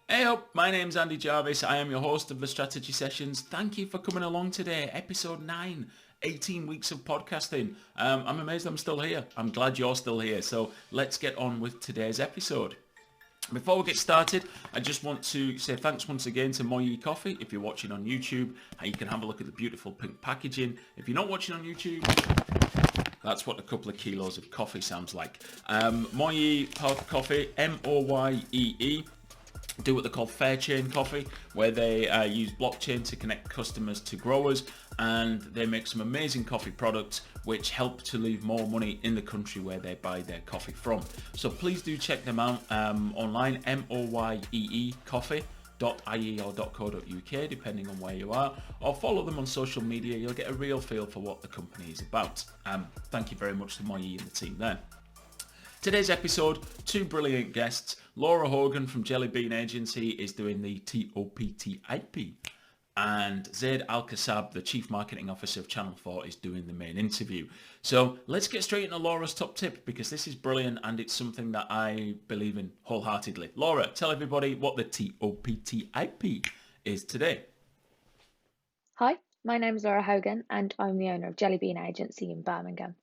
Hey up, my name's Andy Jarvis. I am your host of the Strategy Sessions. Thank you for coming along today. Episode 9, 18 weeks of podcasting. I'm amazed I'm still here. I'm glad you're still here. So let's get on with today's episode. Before we get started, I just want to say thanks once again to Moyi Coffee. If you're watching on YouTube, you can have a look at the beautiful pink packaging. If you're not watching on YouTube, that's what a couple of kilos of coffee sounds like. Moyi Coffee, M-O-Y-E-E. Do what they call fair chain coffee, where they use blockchain to connect customers to growers, and they make some amazing coffee products which help to leave more money in the country where they buy their coffee from. So please do check them out online, M-O-Y-E-E coffee.ie or .co.uk, depending on where you are, or follow them on social media. You'll get a real feel for what the company is about. Thank you very much to Moyi and the team there. Today's episode, two brilliant guests. Laura Hogan from Jelly Bean Agency is doing the T.O.P.T.I.P. and Zaid Al-Qassab, the Chief Marketing Officer of Channel 4, is doing the main interview. So let's get straight into Laura's top tip, because this is brilliant and it's something that I believe in wholeheartedly. Laura, tell everybody what the T.O.P.T.I.P. is today. Hi, my name is Laura Hogan and I'm the owner of Jelly Bean Agency in Birmingham.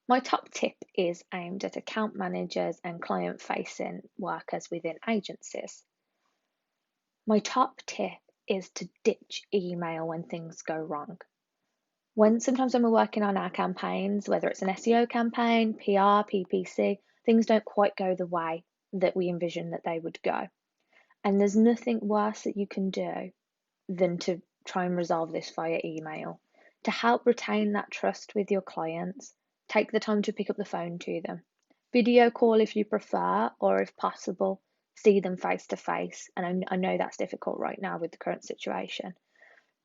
My top tip is aimed at account managers and client-facing workers within agencies. My top tip is to ditch email when things go wrong. Sometimes when we're working on our campaigns, whether it's an SEO campaign, PR, PPC, things don't quite go the way that we envision that they would go. And there's nothing worse that you can do than to try and resolve this via email. To help retain that trust with your clients, take the time to pick up the phone to them. Video call if you prefer, or if possible, see them face to face. And I know that's difficult right now with the current situation.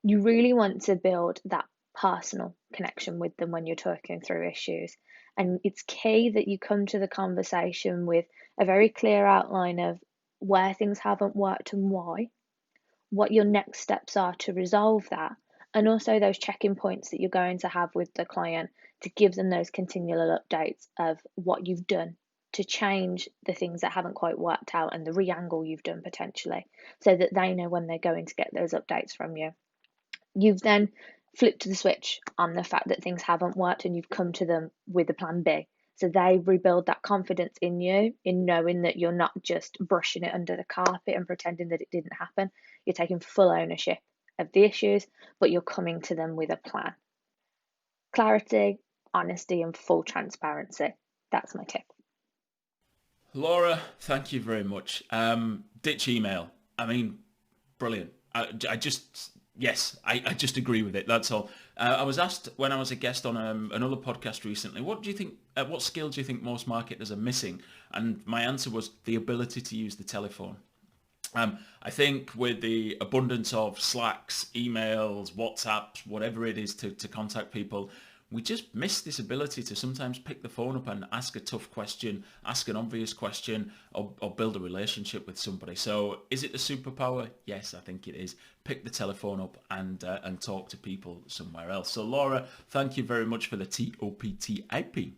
You really want to build that personal connection with them when you're talking through issues. And it's key that you come to the conversation with a very clear outline of where things haven't worked and why, what your next steps are to resolve that, and also those check-in points that you're going to have with the client to give them those continual updates of what you've done to change the things that haven't quite worked out and the re-angle you've done potentially, so that they know when they're going to get those updates from you. You've then flipped the switch on the fact that things haven't worked and you've come to them with a plan B. So they rebuild that confidence in you, in knowing that you're not just brushing it under the carpet and pretending that it didn't happen. You're taking full ownership of the issues, but you're coming to them with a plan. Clarity, honesty, and full transparency. That's my tip. Laura, thank you very much. Ditch email. I mean, brilliant. I just agree with it. That's all. I was asked when I was a guest on another podcast recently, what do you think? What skill do you think most marketers are missing? And my answer was the ability to use the telephone. I think with the abundance of Slacks, emails, WhatsApps, whatever it is to contact people, we just miss this ability to sometimes pick the phone up and ask a tough question, ask an obvious question, or build a relationship with somebody. So is it a superpower? Yes, I think it is. Pick the telephone up and talk to people somewhere else. So Laura, thank you very much for the T.O.P.T.I.P.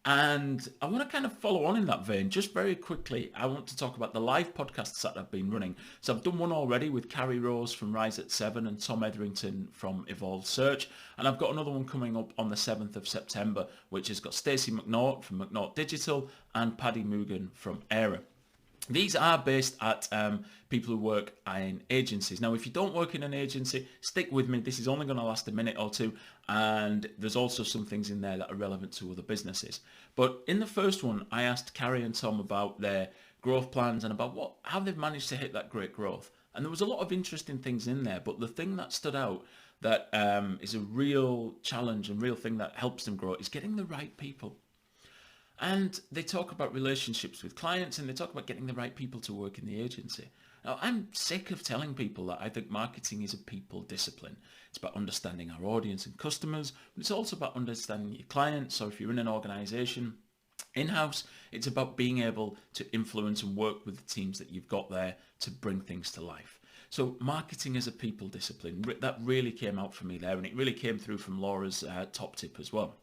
And I want to kind of follow on in that vein. Just very quickly, I want to talk about the live podcasts that I've been running. So I've done one already with Carrie Rose from Rise at 7 and Tom Etherington from Evolve Search. And I've got another one coming up on the 7th of September, which has got Stacey McNaught from McNaught Digital and Paddy Mugan from Era. These are based at people who work in agencies. Now, if you don't work in an agency, stick with me. This is only going to last a minute or two. And there's also some things in there that are relevant to other businesses. But in the first one, I asked Carrie and Tom about their growth plans and about how they've managed to hit that great growth. And there was a lot of interesting things in there. But the thing that stood out that is a real challenge and real thing that helps them grow is getting the right people. And they talk about relationships with clients and they talk about getting the right people to work in the agency. Now, I'm sick of telling people that I think marketing is a people discipline. It's about understanding our audience and customers, but it's also about understanding your clients. So if you're in an organization, in-house, it's about being able to influence and work with the teams that you've got there to bring things to life. So marketing is a people discipline. That really came out for me there, and it really came through from Laura's top tip as well.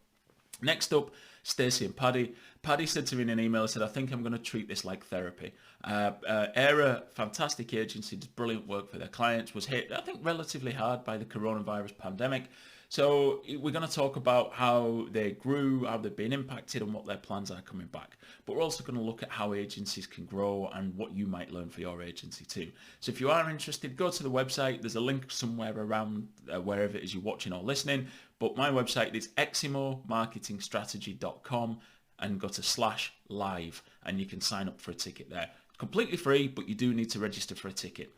Next up, Stacey and Paddy. Paddy said to me in an email, said, I think I'm going to treat this like therapy. Era, fantastic agency, does brilliant work for their clients, was hit, I think, relatively hard by the coronavirus pandemic. So we're going to talk about how they grew, how they've been impacted and what their plans are coming back. But we're also going to look at how agencies can grow and what you might learn for your agency too. So if you are interested, go to the website. There's a link somewhere around wherever it is you're watching or listening. But my website is eximomarketingstrategy.com and go to /live and you can sign up for a ticket there. Completely free, but you do need to register for a ticket.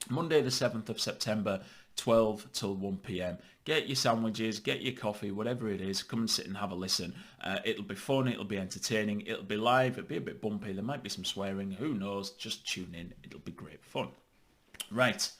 Monday the 7th of September, 12 till 1 p.m. Get your sandwiches, get your coffee, whatever it is, come and sit and have a listen. It'll be fun, it'll be entertaining, it'll be live, it'll be a bit bumpy, there might be some swearing, who knows, just tune in, it'll be great fun. Right,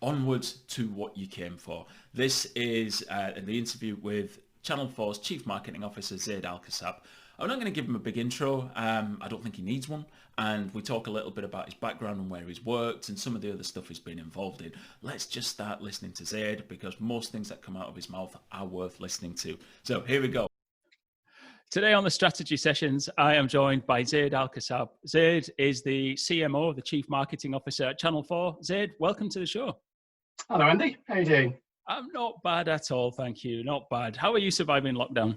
onwards to what you came for. This is the interview with Channel 4's Chief Marketing Officer, Zaid Al-Qassab. I'm not going to give him a big intro. I don't think he needs one. And we talk a little bit about his background and where he's worked and some of the other stuff he's been involved in. Let's just start listening to Zaid because most things that come out of his mouth are worth listening to. So here we go. Today on the strategy sessions, I am joined by Zaid Al-Qassab. Zaid is the CMO, the Chief Marketing Officer at Channel 4. Zaid, welcome to the show. Hello, Andy. How are you doing? I'm not bad at all, thank you. Not bad. How are you surviving lockdown?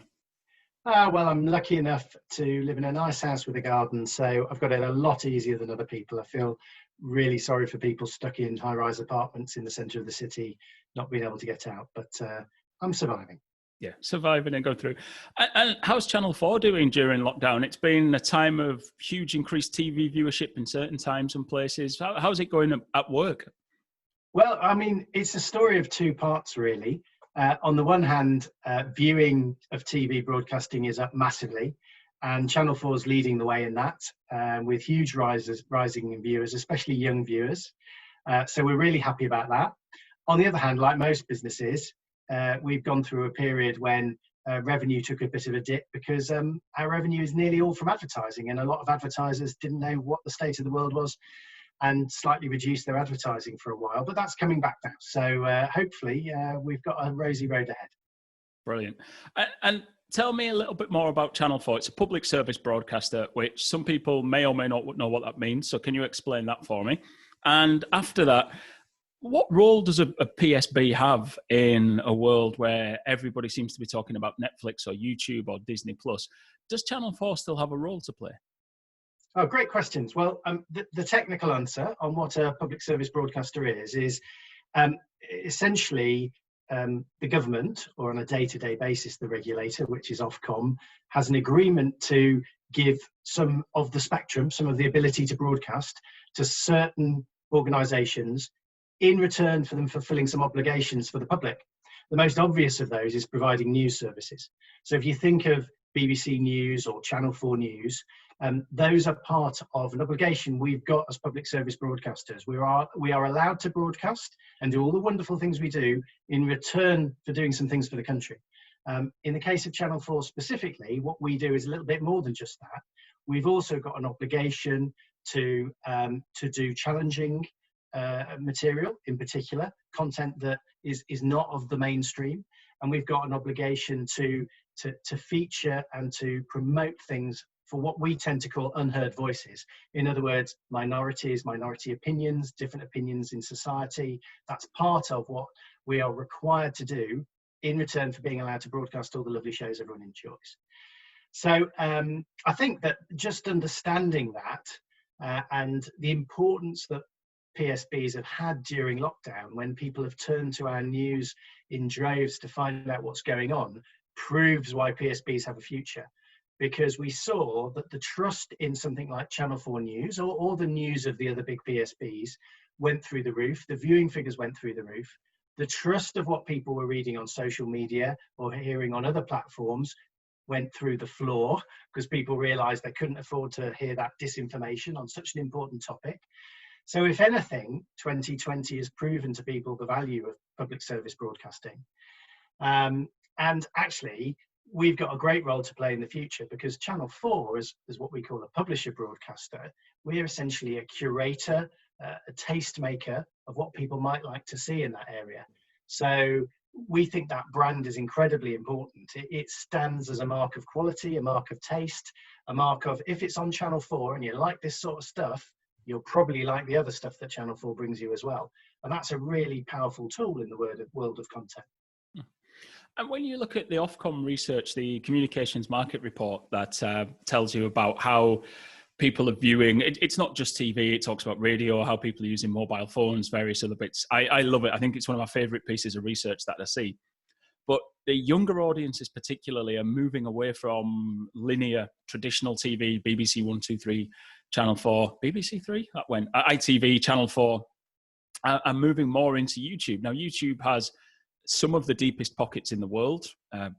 Well, I'm lucky enough to live in a nice house with a garden, so I've got it a lot easier than other people. I feel really sorry for people stuck in high-rise apartments in the centre of the city, not being able to get out, but I'm surviving. Yeah, surviving and going through. And how's Channel 4 doing during lockdown? It's been a time of huge increased TV viewership in certain times and places. How's it going at work? Well, I mean, it's a story of two parts, really. On the one hand, viewing of TV broadcasting is up massively, and Channel 4 is leading the way in that, with huge rising in viewers, especially young viewers. So we're really happy about that. On the other hand, like most businesses, we've gone through a period when revenue took a bit of a dip because our revenue is nearly all from advertising, and a lot of advertisers didn't know what the state of the world was and slightly reduced their advertising for a while, but that's coming back now. So hopefully we've got a rosy road ahead. Brilliant. And tell me a little bit more about Channel 4. It's a public service broadcaster, which some people may or may not know what that means. So can you explain that for me? And after that, what role does a PSB have in a world where everybody seems to be talking about Netflix or YouTube or Disney Plus? Does Channel 4 still have a role to play? Oh, great questions. Well, the technical answer on what a public service broadcaster is essentially the government, or on a day-to-day basis, the regulator, which is Ofcom, has an agreement to give some of the spectrum, some of the ability to broadcast to certain organisations in return for them fulfilling some obligations for the public. The most obvious of those is providing news services. So if you think of BBC News or Channel 4 News, those are part of an obligation we've got as public service broadcasters. We are allowed to broadcast and do all the wonderful things we do in return for doing some things for the country. In the case of Channel 4 specifically, what we do is a little bit more than just that. We've also got an obligation to do challenging material, in particular, content that is not of the mainstream. And we've got an obligation to feature and to promote things for what we tend to call unheard voices. In other words, minorities, minority opinions, different opinions in society. That's part of what we are required to do in return for being allowed to broadcast all the lovely shows everyone enjoys. So I think that just understanding that and the importance that PSBs have had during lockdown, when people have turned to our news in droves to find out what's going on, proves why PSBs have a future. Because we saw that the trust in something like Channel 4 News or the news of the other big PSBs went through the roof. The viewing figures went through the roof. The trust of what people were reading on social media or hearing on other platforms went through the floor because people realized they couldn't afford to hear that disinformation on such an important topic. So if anything, 2020 has proven to people the value of public service broadcasting. And actually, we've got a great role to play in the future because Channel 4 is what we call a publisher broadcaster. We're essentially a curator, a tastemaker of what people might like to see in that area. So we think that brand is incredibly important. It stands as a mark of quality, a mark of taste, a mark of, if it's on Channel 4 and you like this sort of stuff, you'll probably like the other stuff that Channel 4 brings you as well. And that's a really powerful tool in the world of content. And when you look at the Ofcom research, the Communications Market Report that tells you about how people are viewing, it's not just TV, it talks about radio, how people are using mobile phones, various other bits. I love it. I think it's one of my favorite pieces of research that I see. But the younger audiences particularly are moving away from linear, traditional TV, BBC 1, 2, 3, Channel 4, BBC 3, that went, ITV, Channel 4, are moving more into YouTube. Now, YouTube has some of the deepest pockets in the world,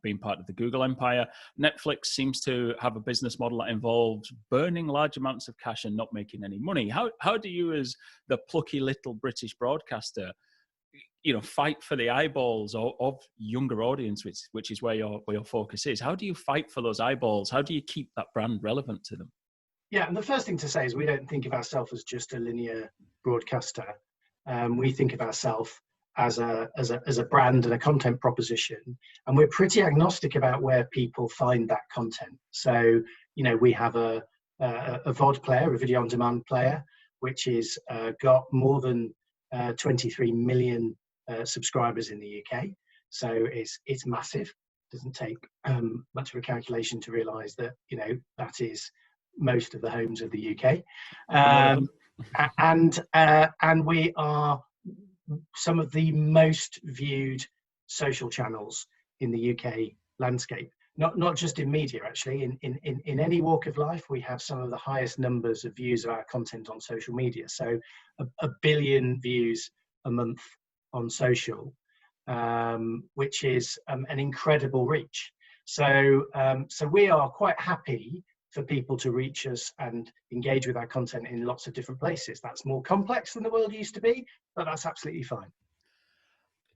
being part of the Google empire. Netflix seems to have a business model that involves burning large amounts of cash and not making any money. How do you, as the plucky little British broadcaster, fight for the eyeballs of younger audience, which is where your focus is? How do you fight for those eyeballs? How do you keep that brand relevant to them? Yeah, and the first thing to say is we don't think of ourselves as just a linear broadcaster. We think of ourselves as a brand and a content proposition, and we're pretty agnostic about where people find that content. So, we have a VOD player, a video on demand player, which is got more than 23 million subscribers in the UK. So it's massive. It doesn't take much of a calculation to realise that that is most of the homes of the UK, and we are some of the most viewed social channels in the UK landscape. Not just in media, actually. In any walk of life, we have some of the highest numbers of views of our content on social media. So a billion views a month on social, which is an incredible reach. So we are quite happy for people to reach us and engage with our content in lots of different places. That's more complex than the world used to be, but that's absolutely fine.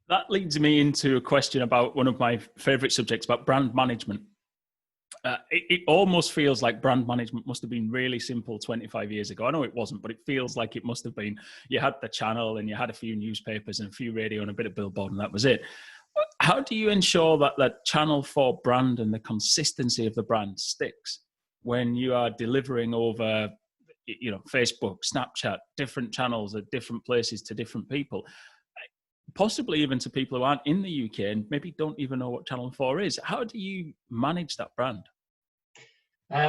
That leads me into a question about one of my favorite subjects, about brand management. It almost feels like brand management must have been really simple 25 years ago. I know it wasn't, but it feels like it must have been. You had the channel and you had a few newspapers and a few radio and a bit of billboard, and that was it. How do you ensure that Channel 4 brand and the consistency of the brand sticks when you are delivering over, Facebook, Snapchat, different channels at different places to different people, possibly even to people who aren't in the UK and maybe don't even know what Channel 4 is? How do you manage that brand?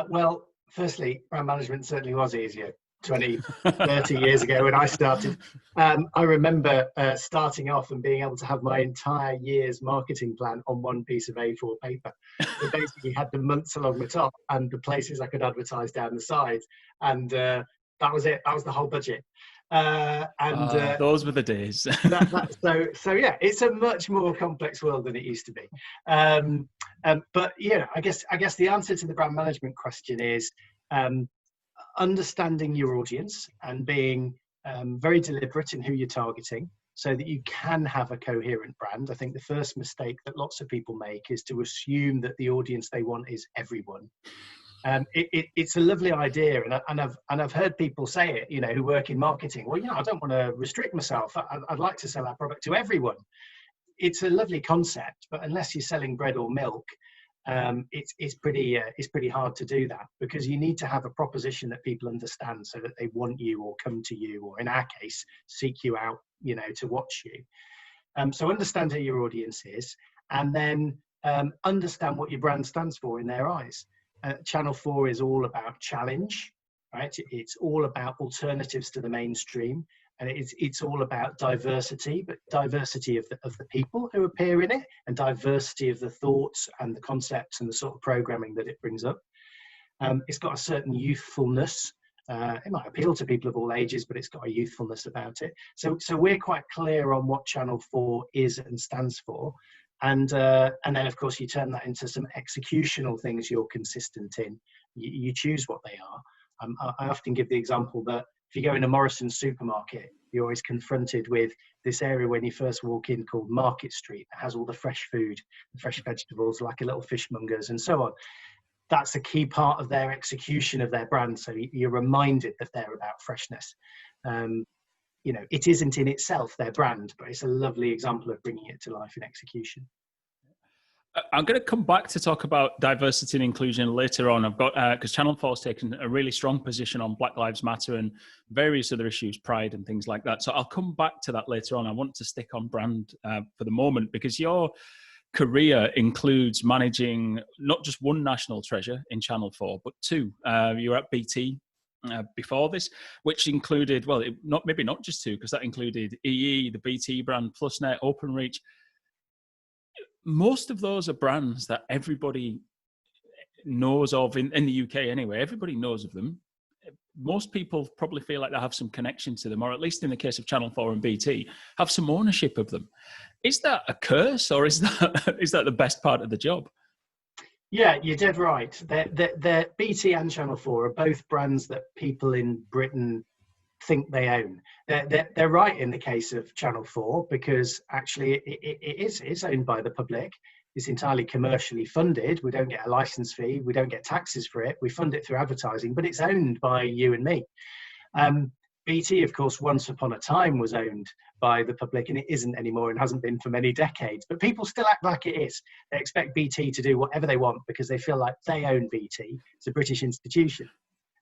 Well, firstly, brand management certainly was easier 20, 30 years ago when I started. I remember starting off and being able to have my entire year's marketing plan on one piece of A4 paper. So basically had the months along the top and the places I could advertise down the sides. And that was it. That was the whole budget. Those were the days. So yeah, it's a much more complex world than it used to be. But I guess the answer to the brand management question is understanding your audience and being very deliberate in who you're targeting so that you can have a coherent brand. I think the first mistake that lots of people make is to assume that the audience they want is everyone. It's a lovely idea, and I've heard people say it, who work in marketing. Well, I don't want to restrict myself. I'd like to sell our product to everyone. It's a lovely concept, but unless you're selling bread or milk, it's pretty hard to do that, because you need to have a proposition that people understand so that they want you or come to you, or in our case, seek you out, to watch you. So understand who your audience is, and then understand what your brand stands for in their eyes. Channel 4 is all about challenge, right? It's all about alternatives to the mainstream, and it's all about diversity, but diversity of the people who appear in it, and diversity of the thoughts and the concepts and the sort of programming that it brings up. It's got a certain youthfulness. It might appeal to people of all ages, but it's got a youthfulness about it. So we're quite clear on what Channel 4 is and stands for. And then, of course, you turn that into some executional things you're consistent in. You choose what they are. I often give the example that if you go in a Morrison's supermarket, you're always confronted with this area when you first walk in called Market Street. It has all the fresh food, the fresh vegetables, like a little fishmongers and so on. That's a key part of their execution of their brand. So you're reminded that they're about freshness. it isn't in itself their brand, but it's a lovely example of bringing it to life in execution. I'm going to come back to talk about diversity and inclusion later on. I've got, because Channel 4's taken a really strong position on Black Lives Matter and various other issues, pride and things like that. So I'll come back to that later on. I want to stick on brand for the moment, because your career includes managing not just one national treasure in Channel 4, but two. You were at BT before this, which included, well, maybe not just two, because that included EE, the BT brand, PlusNet, OpenReach. Most of those are brands that everybody knows of in the UK anyway. Everybody knows of them. Most people probably feel like they have some connection to them, or at least in the case of Channel 4 and BT, have some ownership of them. Is that a curse, or is that the best part of the job? Yeah, you're dead right. They're BT and Channel 4 are both brands that people in Britain think they own. They're right in the case of Channel 4, because actually it's owned by the public. It's entirely commercially funded. We don't get a license fee. We don't get taxes for it. We fund it through advertising, but it's owned by you and me. BT, of course, once upon a time was owned by the public, and it isn't anymore and hasn't been for many decades. But people still act like it is. They expect BT to do whatever they want because they feel like they own BT. It's a British institution.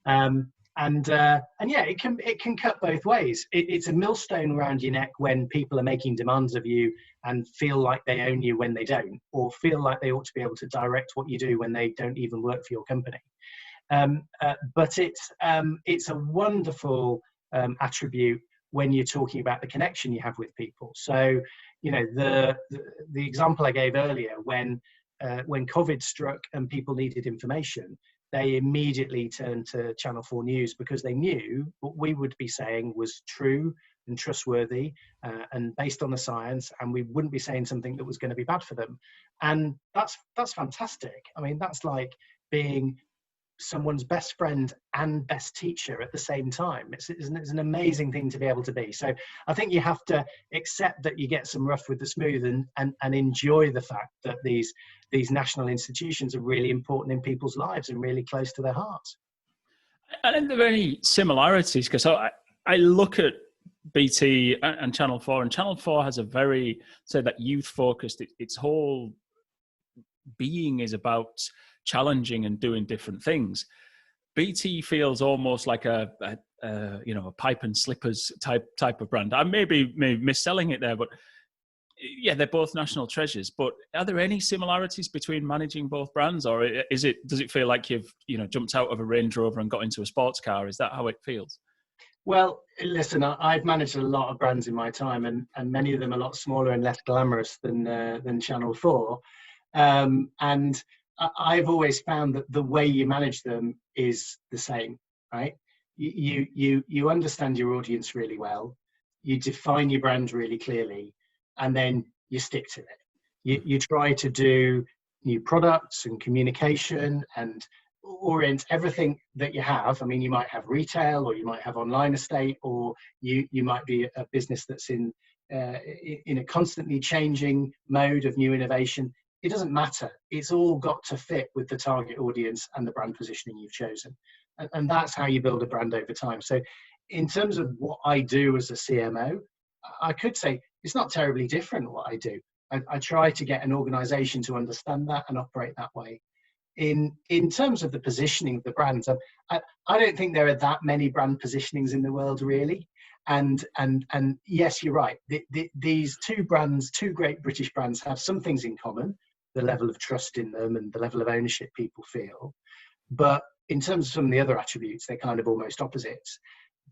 And yeah, it can cut both ways. It's a millstone around your neck when people are making demands of you and feel like they own you when they don't, or feel like they ought to be able to direct what you do when they don't even work for your company. But it's a wonderful attribute when you're talking about the connection you have with people. So, the example I gave earlier, when COVID struck and people needed information, they immediately turned to Channel 4 News, because they knew what we would be saying was true and trustworthy and based on the science, and we wouldn't be saying something that was going to be bad for them. And that's fantastic. I mean, that's like being someone's best friend and best teacher at the same time. It's an amazing thing to be able to be. So I think you have to accept that you get some rough with the smooth, and enjoy the fact that these national institutions are really important in people's lives and really close to their hearts. And are there any similarities? Because I look at BT and Channel 4, and Channel 4 has a very, say, that youth focused, its whole being is about challenging and doing different things. BT feels almost like a pipe and slippers type of brand. I may be misselling it there, but yeah, they're both national treasures. But are there any similarities between managing both brands, or does it feel like you've jumped out of a Range Rover and got into a sports car? Is that how it feels? Well, listen, I've managed a lot of brands in my time, and many of them a lot smaller and less glamorous than Channel 4. And I've always found that the way you manage them is the same, right? You understand your audience really well, you define your brand really clearly, and then you stick to it. You try to do new products and communication and orient everything that you have. I mean, you might have retail, or you might have online estate, or you might be a business that's in a constantly changing mode of new innovation. It doesn't matter. It's all got to fit with the target audience and the brand positioning you've chosen. And that's how you build a brand over time. So in terms of what I do as a CMO, I could say it's not terribly different what I do. I try to get an organization to understand that and operate that way. In terms of the positioning of the brands, I don't think there are that many brand positionings in the world, really. And yes, you're right. These two brands, two great British brands, have some things in common: the level of trust in them and the level of ownership people feel. But in terms of some of the other attributes, they're kind of almost opposites.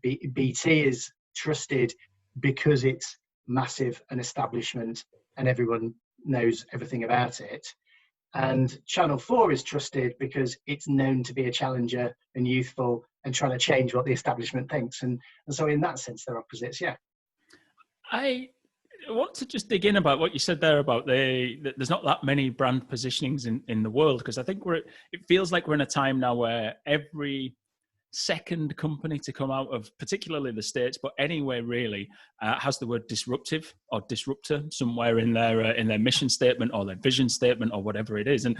BT is trusted because it's massive, an establishment, and everyone knows everything about it. And Channel 4 is trusted because it's known to be a challenger and youthful and trying to change what the establishment thinks. And so in that sense, they're opposites, yeah. I want to just dig in about what you said there about there's not that many brand positionings in the world, because I think it feels like we're in a time now where every second company to come out of particularly the States, but anywhere really, has the word disruptive or disruptor somewhere in their mission statement or their vision statement or whatever it is. And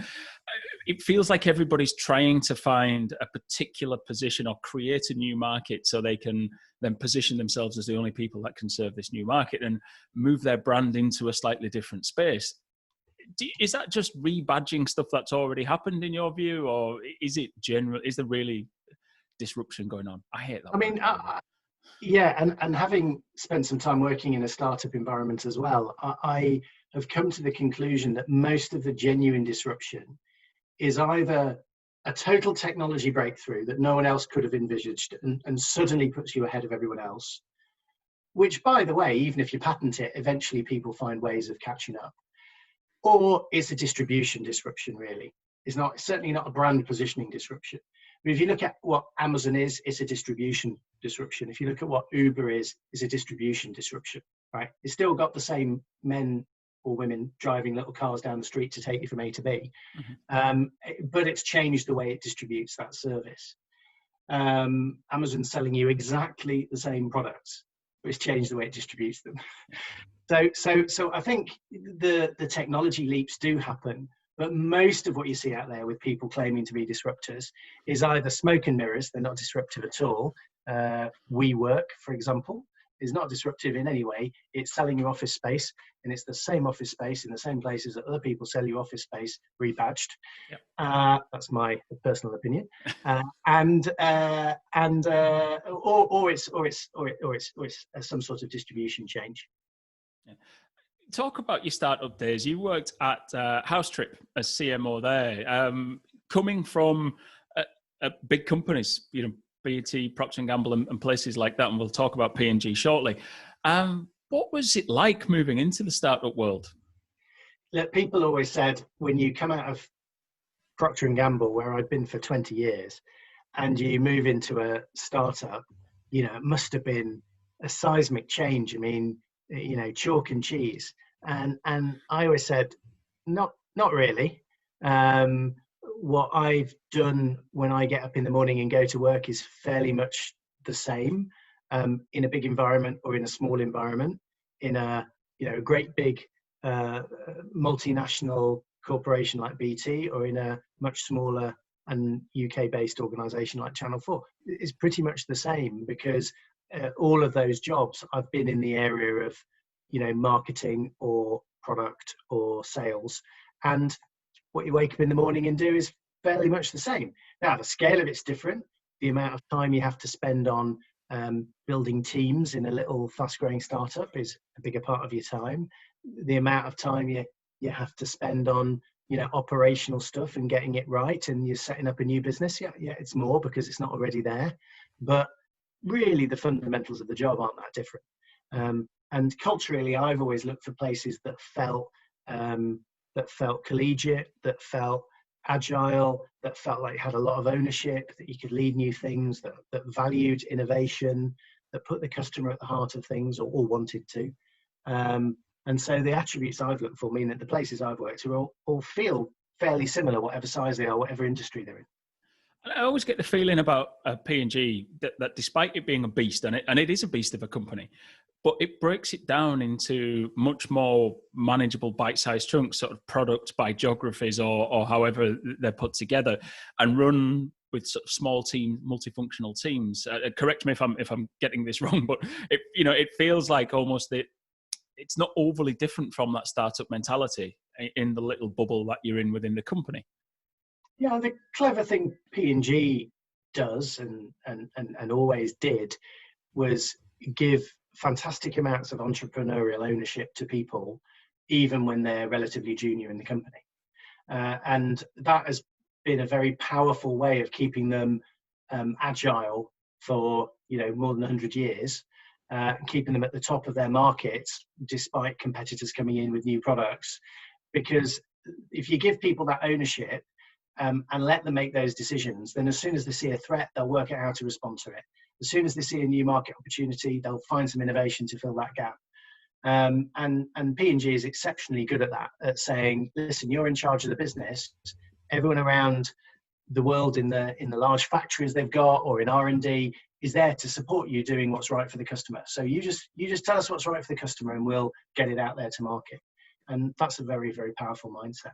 it feels like everybody's trying to find a particular position or create a new market so they can then position themselves as the only people that can serve this new market and move their brand into a slightly different space. Is that just rebadging stuff that's already happened in your view, or is it general? Is there really disruption going on? I hate that. I mean, yeah, and having spent some time working in a startup environment as well, I have come to the conclusion that most of the genuine disruption is either a total technology breakthrough that no one else could have envisaged and suddenly puts you ahead of everyone else, which, by the way, even if you patent it, eventually people find ways of catching up. Or it's a distribution disruption, really. It's certainly not a brand positioning disruption. But if you look at what Amazon is, it's a distribution disruption. If you look at what Uber is, it's a distribution disruption, right? It's still got the same men or women driving little cars down the street to take you from A to B. But it's changed the way it distributes that service. Amazon's selling you exactly the same products, but it's changed the way it distributes them. So I think the technology leaps do happen, but most of what you see out there with people claiming to be disruptors is either smoke and mirrors. They're not disruptive at all. WeWork, for example, is not disruptive in any way. It's selling you office space, and it's the same office space in the same places that other people sell you office space rebadged. Yep. That's my personal opinion. Or it's some sort of distribution change. Yeah. Talk about your startup days. You worked at House Trip as CMO there, coming from big companies, BT, Procter & Gamble and places like that, and we'll talk about P&G shortly. What was it like moving into the startup world? Look, people always said when you come out of Procter & Gamble, where I'd been for 20 years, and you move into a startup, it must have been a seismic change. I mean, chalk and cheese. And I always said, not really. What I've done when I get up in the morning and go to work is fairly much the same, in a big environment or in a small environment, in a great big multinational corporation like BT, or in a much smaller and UK-based organisation like Channel 4. It's pretty much the same, because all of those jobs I've been in the area of marketing or product or sales, and what you wake up in the morning and do is fairly much the same. Now the scale of it's different. The amount of time you have to spend on building teams in a little fast-growing startup is a bigger part of your time. The amount of time you have to spend on operational stuff and getting it right, and you're setting up a new business, it's more because it's not already there. But really the fundamentals of the job aren't that different. And culturally, I've always looked for places that felt collegiate, that felt agile, that felt like you had a lot of ownership, that you could lead new things, that valued innovation, that put the customer at the heart of things, or wanted to. And so the attributes I've looked for mean that the places I've worked all feel fairly similar, whatever size they are, whatever industry they're in. I always get the feeling about P&G that despite it being a beast, and it is a beast of a company, but it breaks it down into much more manageable bite-sized chunks, sort of products by geographies or however they're put together, and run with sort of small team, multifunctional teams. Correct me if I'm getting this wrong, but it feels like almost it's not overly different from that startup mentality in the little bubble that you're in within the company. Yeah, the clever thing P&G does and always did was give fantastic amounts of entrepreneurial ownership to people, even when they're relatively junior in the company. And that has been a very powerful way of keeping them agile for more than 100 years, keeping them at the top of their markets despite competitors coming in with new products. Because if you give people that ownership, and let them make those decisions, then as soon as they see a threat, they'll work out how to respond to it. As soon as they see a new market opportunity, they'll find some innovation to fill that gap. And P&G is exceptionally good at that, at saying, listen, you're in charge of the business. Everyone around the world in the large factories they've got, or in R&D, is there to support you doing what's right for the customer. So you just tell us what's right for the customer, and we'll get it out there to market. And that's a very, very powerful mindset.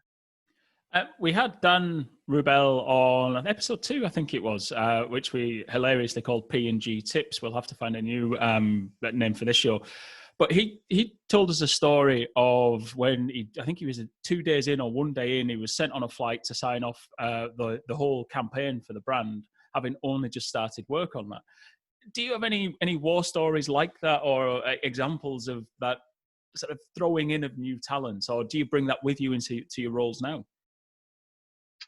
We had Dan Rubel on episode 2, I think it was, which we hilariously called P&G Tips. We'll have to find a new name for this show. But he told us a story of when I think he was 2 days in or 1 day in, he was sent on a flight to sign off the whole campaign for the brand, having only just started work on that. Do you have any war stories like that, or examples of that sort of throwing in of new talents, or do you bring that with you into your roles now?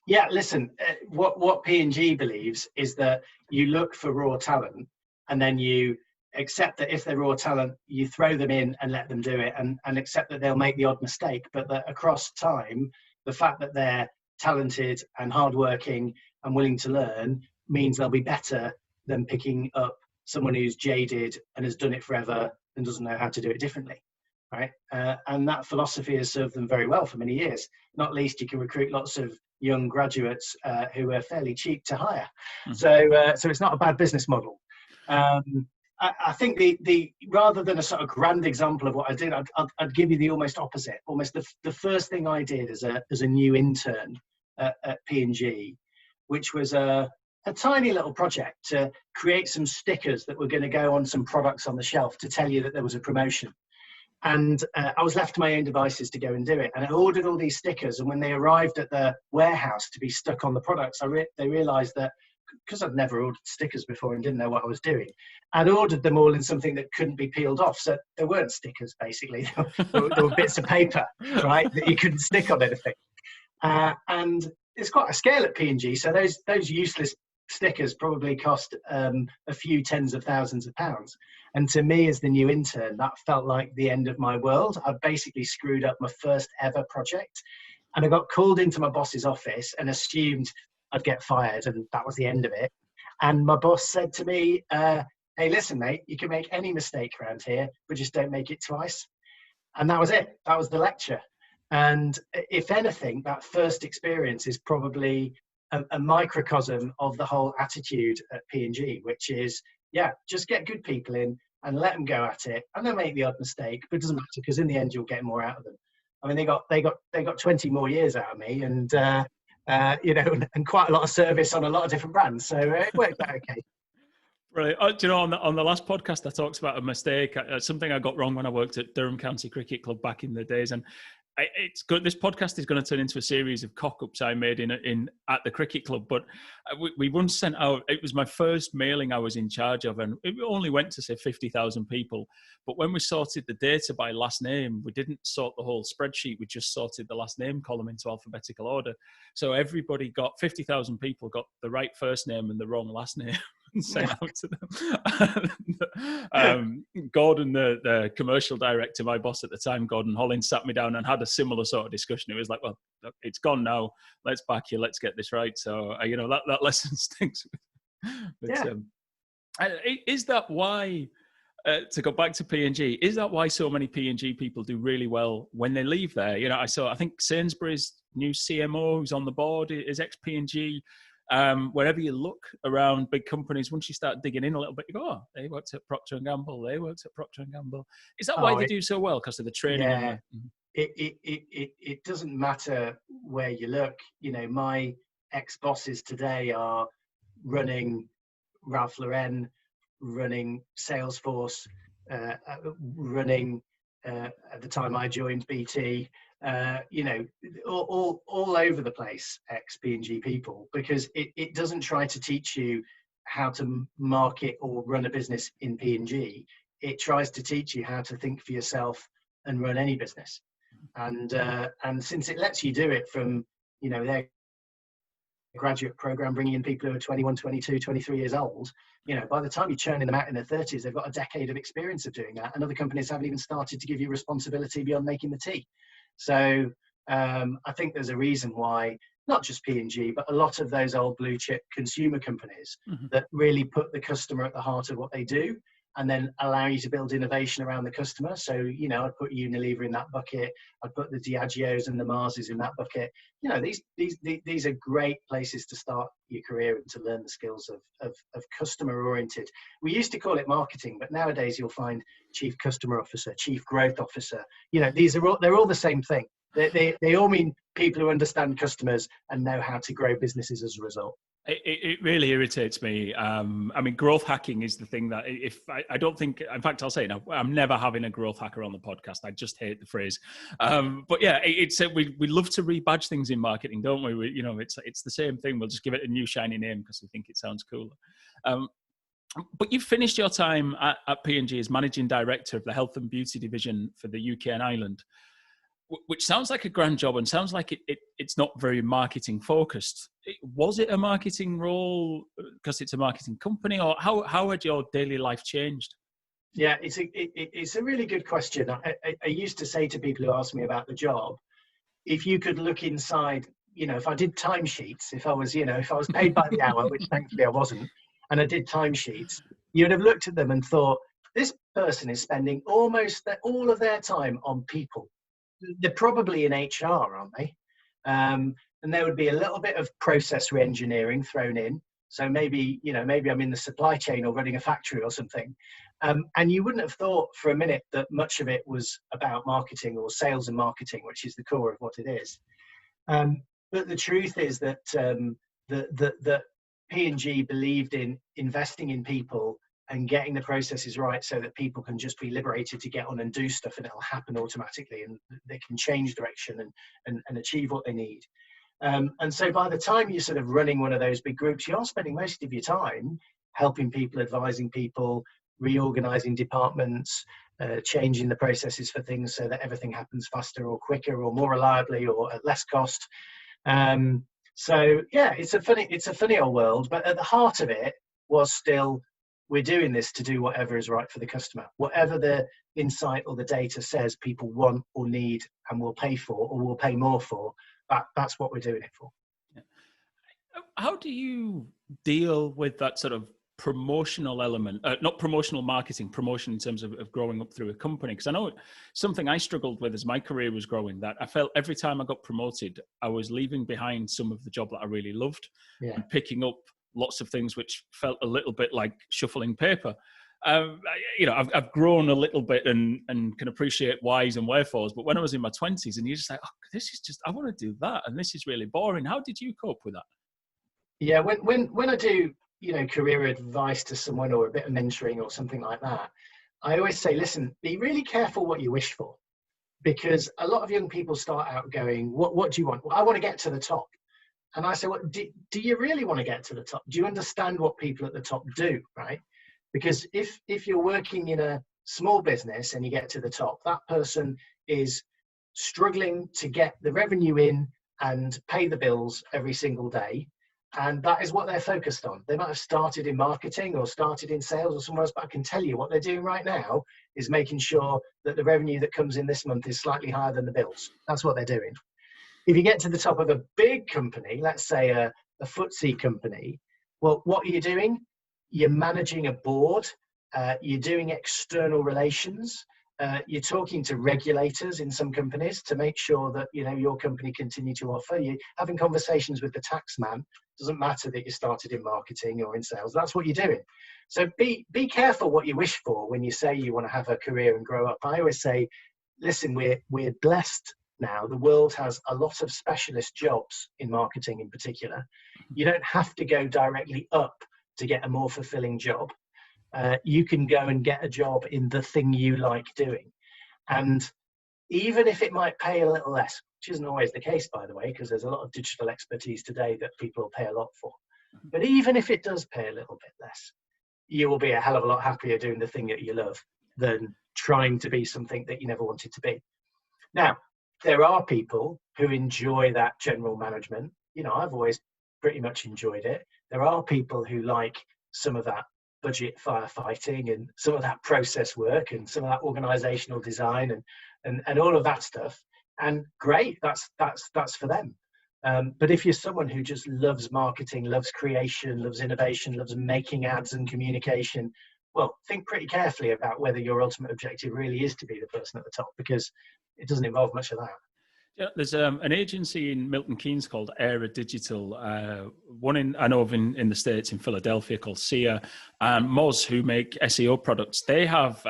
Yeah, listen, what P&G believes is that you look for raw talent, and then you accept that if they're raw talent, you throw them in and let them do it, and accept that they'll make the odd mistake, but that across time, the fact that they're talented and hardworking and willing to learn means they'll be better than picking up someone who's jaded and has done it forever and doesn't know how to do it differently. Right, and that philosophy has served them very well for many years. Not least, you can recruit lots of young graduates who are fairly cheap to hire. Mm-hmm. So it's not a bad business model. I think the rather than a sort of grand example of what I did, I'd give you the almost opposite. Almost the first thing I did as a new intern at P&G, which was a tiny little project to create some stickers that were going to go on some products on the shelf to tell you that there was a promotion. And I was left to my own devices to go and do it. And I ordered all these stickers. And when they arrived at the warehouse to be stuck on the products, they realized that, because I'd never ordered stickers before and didn't know what I was doing, I'd ordered them all in something that couldn't be peeled off. So there weren't stickers, basically. There were bits of paper, right, that you couldn't stick on anything. And it's quite a scale at P&G. So those useless stickers probably cost a few tens of thousands of pounds. And to me, as the new intern, that felt like the end of my world. I basically screwed up my first ever project, and I got called into my boss's office and assumed I'd get fired, and that was the end of it. And my boss said to me, hey, listen, mate, you can make any mistake around here, but just don't make it twice. And that was it. That was the lecture. And if anything, that first experience is probably a microcosm of the whole attitude at P&G, which is, yeah, just get good people in and let them go at it, and they'll make the odd mistake, but it doesn't matter, because in the end you'll get more out of them. I mean, they got 20 more years out of me, and and quite a lot of service on a lot of different brands, so it worked out okay. Right. Do you know, on the last podcast I talked about a mistake, something I got wrong when I worked at Durham County Cricket Club back in the days, and it's good. This podcast is going to turn into a series of cock-ups I made in at the cricket club. But we once sent out. It was my first mailing I was in charge of, and it only went to say 50,000 people. But when we sorted the data by last name, we didn't sort the whole spreadsheet. We just sorted the last name column into alphabetical order. So everybody got 50,000 people got the right first name and the wrong last name. And sent out to them. Gordon, the commercial director, my boss at the time, Gordon Hollins, sat me down and had a similar sort of discussion. It was like, well, look, it's gone now. Let's back you. Let's get this right. So, that lesson stinks. But, is that why, to go back to P&G, is that why so many P&G people do really well when they leave there? I think Sainsbury's new CMO who's on the board is ex-P&G. Wherever you look around big companies, once you start digging in a little bit, you go, oh, they worked at Procter & Gamble. They worked at Procter & Gamble. Is that why they do so well? Because of the training? Yeah, it doesn't matter where you look. My ex-bosses today are running Ralph Lauren, running Salesforce, running, at the time I joined, BT, all over the place, ex-P&G people, because it doesn't try to teach you how to market or run a business in P&G. It tries to teach you how to think for yourself and run any business. And since it lets you do it from, their graduate program, bringing in people who are 21, 22, 23 years old, by the time you're churning them out in their 30s, they've got a decade of experience of doing that. And other companies haven't even started to give you responsibility beyond making the tea. So I think there's a reason why not just P&G, but a lot of those old blue chip consumer companies that really put the customer at the heart of what they do and then allow you to build innovation around the customer. So, you know, I'd put Unilever in that bucket. I'd put the Diageos and the Marses in that bucket. You know, these are great places to start your career and to learn the skills of customer oriented. We used to call it marketing, but nowadays you'll find chief customer officer, chief growth officer. You know, they're all the same thing. They all mean people who understand customers and know how to grow businesses as a result. It really irritates me. I mean, growth hacking is the thing that I don't think, in fact, I'll say it now, I'm never having a growth hacker on the podcast. I just hate the phrase. But yeah, we love to rebadge things in marketing, don't we? You know, it's the same thing. We'll just give it a new shiny name because we think it sounds cooler. But you finished your time at P&G as managing director of the health and beauty division for the UK and Ireland, which sounds like a grand job and sounds like it's not very marketing focused. Was it a marketing role because it's a marketing company, or how had your daily life changed? Yeah, it's a really good question. I used to say to people who ask me about the job, if you could look inside, you know, if I did timesheets, if I was paid by the hour, which thankfully I wasn't, and I did timesheets, you'd have looked at them and thought, this person is spending almost all of their time on people. They're probably in HR, aren't they? And there would be a little bit of process re-engineering thrown in. So maybe I'm in the supply chain or running a factory or something. And you wouldn't have thought for a minute that much of it was about marketing or sales and marketing, which is the core of what it is. But the truth is that that P&G believed in investing in people and getting the processes right so that people can just be liberated to get on and do stuff, and it'll happen automatically, and they can change direction and achieve what they need. And so by the time you're sort of running one of those big groups, you're spending most of your time helping people, advising people, reorganizing departments, changing the processes for things so that everything happens faster or quicker or more reliably or at less cost. So yeah, it's a funny old world, but at the heart of it was still, we're doing this to do whatever is right for the customer. Whatever the insight or the data says people want or need and will pay for or will pay more for, that's what we're doing it for. How do you deal with that sort of promotional element, not promotional marketing, promotion in terms of growing up through a company? Because I know something I struggled with as my career was growing, that I felt every time I got promoted, I was leaving behind some of the job that I really loved and picking up lots of things which felt a little bit like shuffling paper. You know, I've grown a little bit and can appreciate whys and wherefores, but when I was in my 20s and you're just like, oh, this is just, I want to do that, and this is really boring. How did you cope with that? Yeah, when I do, you know, career advice to someone or a bit of mentoring or something like that, I always say, listen, be really careful what you wish for, because a lot of young people start out going, what do you want? Well, I want to get to the top. And I say, well, do you really want to get to the top? Do you understand what people at the top do, right? Because if you're working in a small business and you get to the top, that person is struggling to get the revenue in and pay the bills every single day. And that is what they're focused on. They might have started in marketing or started in sales or somewhere else, but I can tell you what they're doing right now is making sure that the revenue that comes in this month is slightly higher than the bills. That's what they're doing. If you get to the top of a big company, let's say a FTSE company, well, what are you doing? You're managing a board, you're doing external relations, you're talking to regulators in some companies to make sure that, you know, your company continue to offer. You're having conversations with the tax man. Doesn't matter that you started in marketing or in sales. That's what you're doing. So be careful what you wish for when you say you want to have a career and grow up. I always say, listen, we're blessed now. The world has a lot of specialist jobs in marketing in particular. You don't have to go directly up to get a more fulfilling job. You can go and get a job in the thing you like doing. And even if it might pay a little less, which isn't always the case, by the way, because there's a lot of digital expertise today that people pay a lot for. But even if it does pay a little bit less, you will be a hell of a lot happier doing the thing that you love than trying to be something that you never wanted to be. Now, there are people who enjoy that general management. You know, I've always pretty much enjoyed it. There are people who like some of that budget firefighting and some of that process work and some of that organizational design and all of that stuff. And great, that's for them. But if you're someone who just loves marketing, loves creation, loves innovation, loves making ads and communication, well, think pretty carefully about whether your ultimate objective really is to be the person at the top, because it doesn't involve much of that. Yeah, there's an agency in Milton Keynes called Era Digital, one I know of in the States, in Philadelphia, called SIA, and Moz, who make SEO products. They have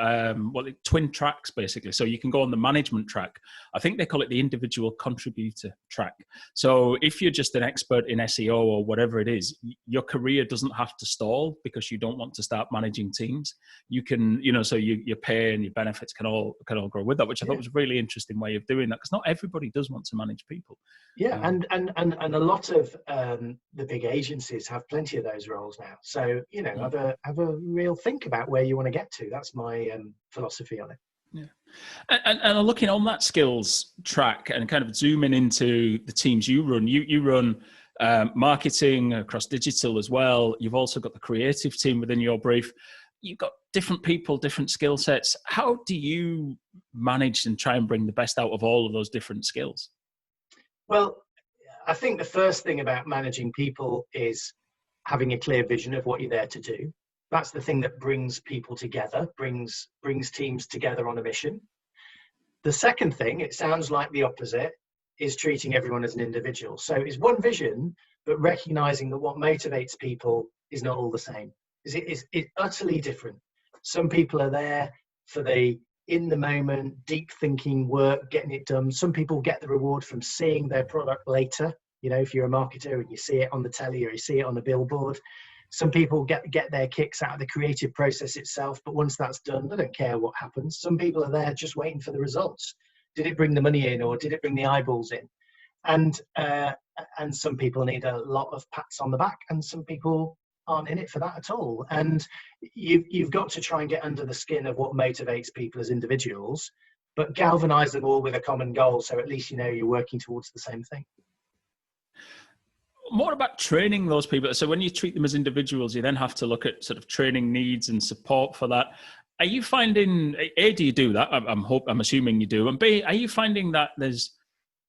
twin tracks, basically. So you can go on the management track. I think they call it the individual contributor track. So if you're just an expert in SEO or whatever it is, your career doesn't have to stall because you don't want to start managing teams. You can, so your pay and your benefits can all grow with that, which I thought was a really interesting way of doing that, because not everybody does want to manage people. Yeah, and a lot of the big agencies have plenty of those roles now. So have a real think about where you want to get to. That's my philosophy on it. Yeah, and looking on that skills track and kind of zooming into the teams you run. You run marketing across digital as well. You've also got the creative team within your brief. You've got different people, different skill sets. How do you manage and try and bring the best out of all of those different skills? Well, I think the first thing about managing people is having a clear vision of what you're there to do. That's the thing that brings people together, brings teams together on a mission. The second thing, it sounds like the opposite, is treating everyone as an individual. So it's one vision, but recognizing that what motivates people is not all the same. It's utterly different. Some people are there for the in the moment, deep thinking work, getting it done. Some people get the reward from seeing their product later. If you're a marketer and you see it on the telly or you see it on a billboard. Some people get their kicks out of the creative process itself, but once that's done, they don't care what happens. Some people are there just waiting for the results. Did it bring the money in, or did it bring the eyeballs in? And some people need a lot of pats on the back, and some people aren't in it for that at all. And you've got to try and get under the skin of what motivates people as individuals, but galvanize them all with a common goal, so at least you're working towards the same thing. More about training those people. So when you treat them as individuals, you then have to look at sort of training needs and support for that. Are you finding, A, do you do that? I'm assuming you do. And B, are you finding that there's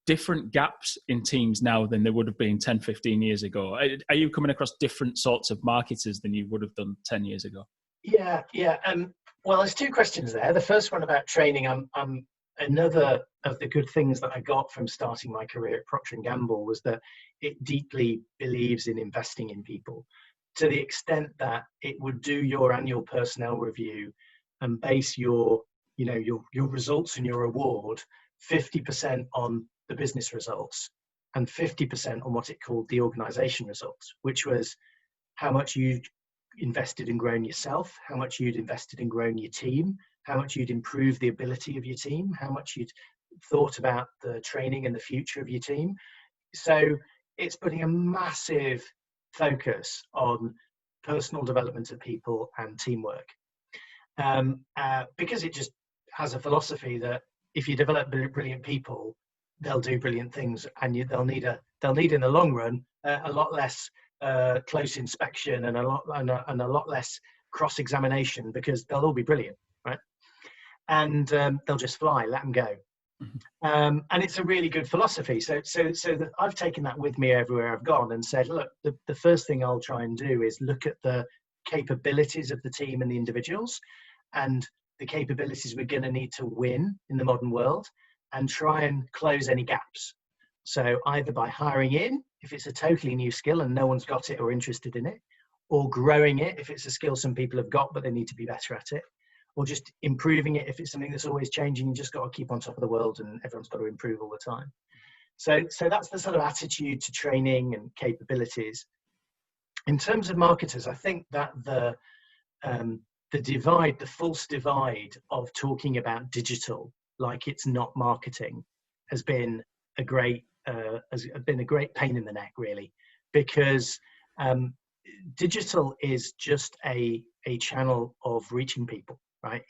different gaps in teams now than there would have been 10, 15 years ago? Are you coming across different sorts of marketers than you would have done 10 years ago? Yeah. Well, there's two questions there. The first one about training, another of the good things that I got from starting my career at Procter & Gamble was that it deeply believes in investing in people, to the extent that it would do your annual personnel review and base your results and your reward 50% on the business results and 50% on what it called the organization results, which was how much you'd invested and grown yourself, how much you'd invested and grown your team, how much you'd improved the ability of your team, how much you'd thought about the training and the future of your team. So it's putting a massive focus on personal development of people and teamwork, because it just has a philosophy that if you develop brilliant people, they'll do brilliant things, and they'll need in the long run a lot less close inspection and a lot less cross-examination, because they'll all be brilliant, right? And they'll just fly, let them go. Mm-hmm. And it's a really good philosophy. So that I've taken that with me everywhere I've gone and said, look, the first thing I'll try and do is look at the capabilities of the team and the individuals, and the capabilities we're going to need to win in the modern world, and try and close any gaps. So either by hiring in, if it's a totally new skill and no one's got it or interested in it, or growing it if it's a skill some people have got but they need to be better at it, or just improving it if it's something that's always changing. You just got to keep on top of the world and everyone's got to improve all the time. So that's the sort of attitude to training and capabilities. In terms of marketers, I think that the divide, the false divide of talking about digital like it's not marketing has been a great pain in the neck, really, because digital is just a channel of reaching people, right?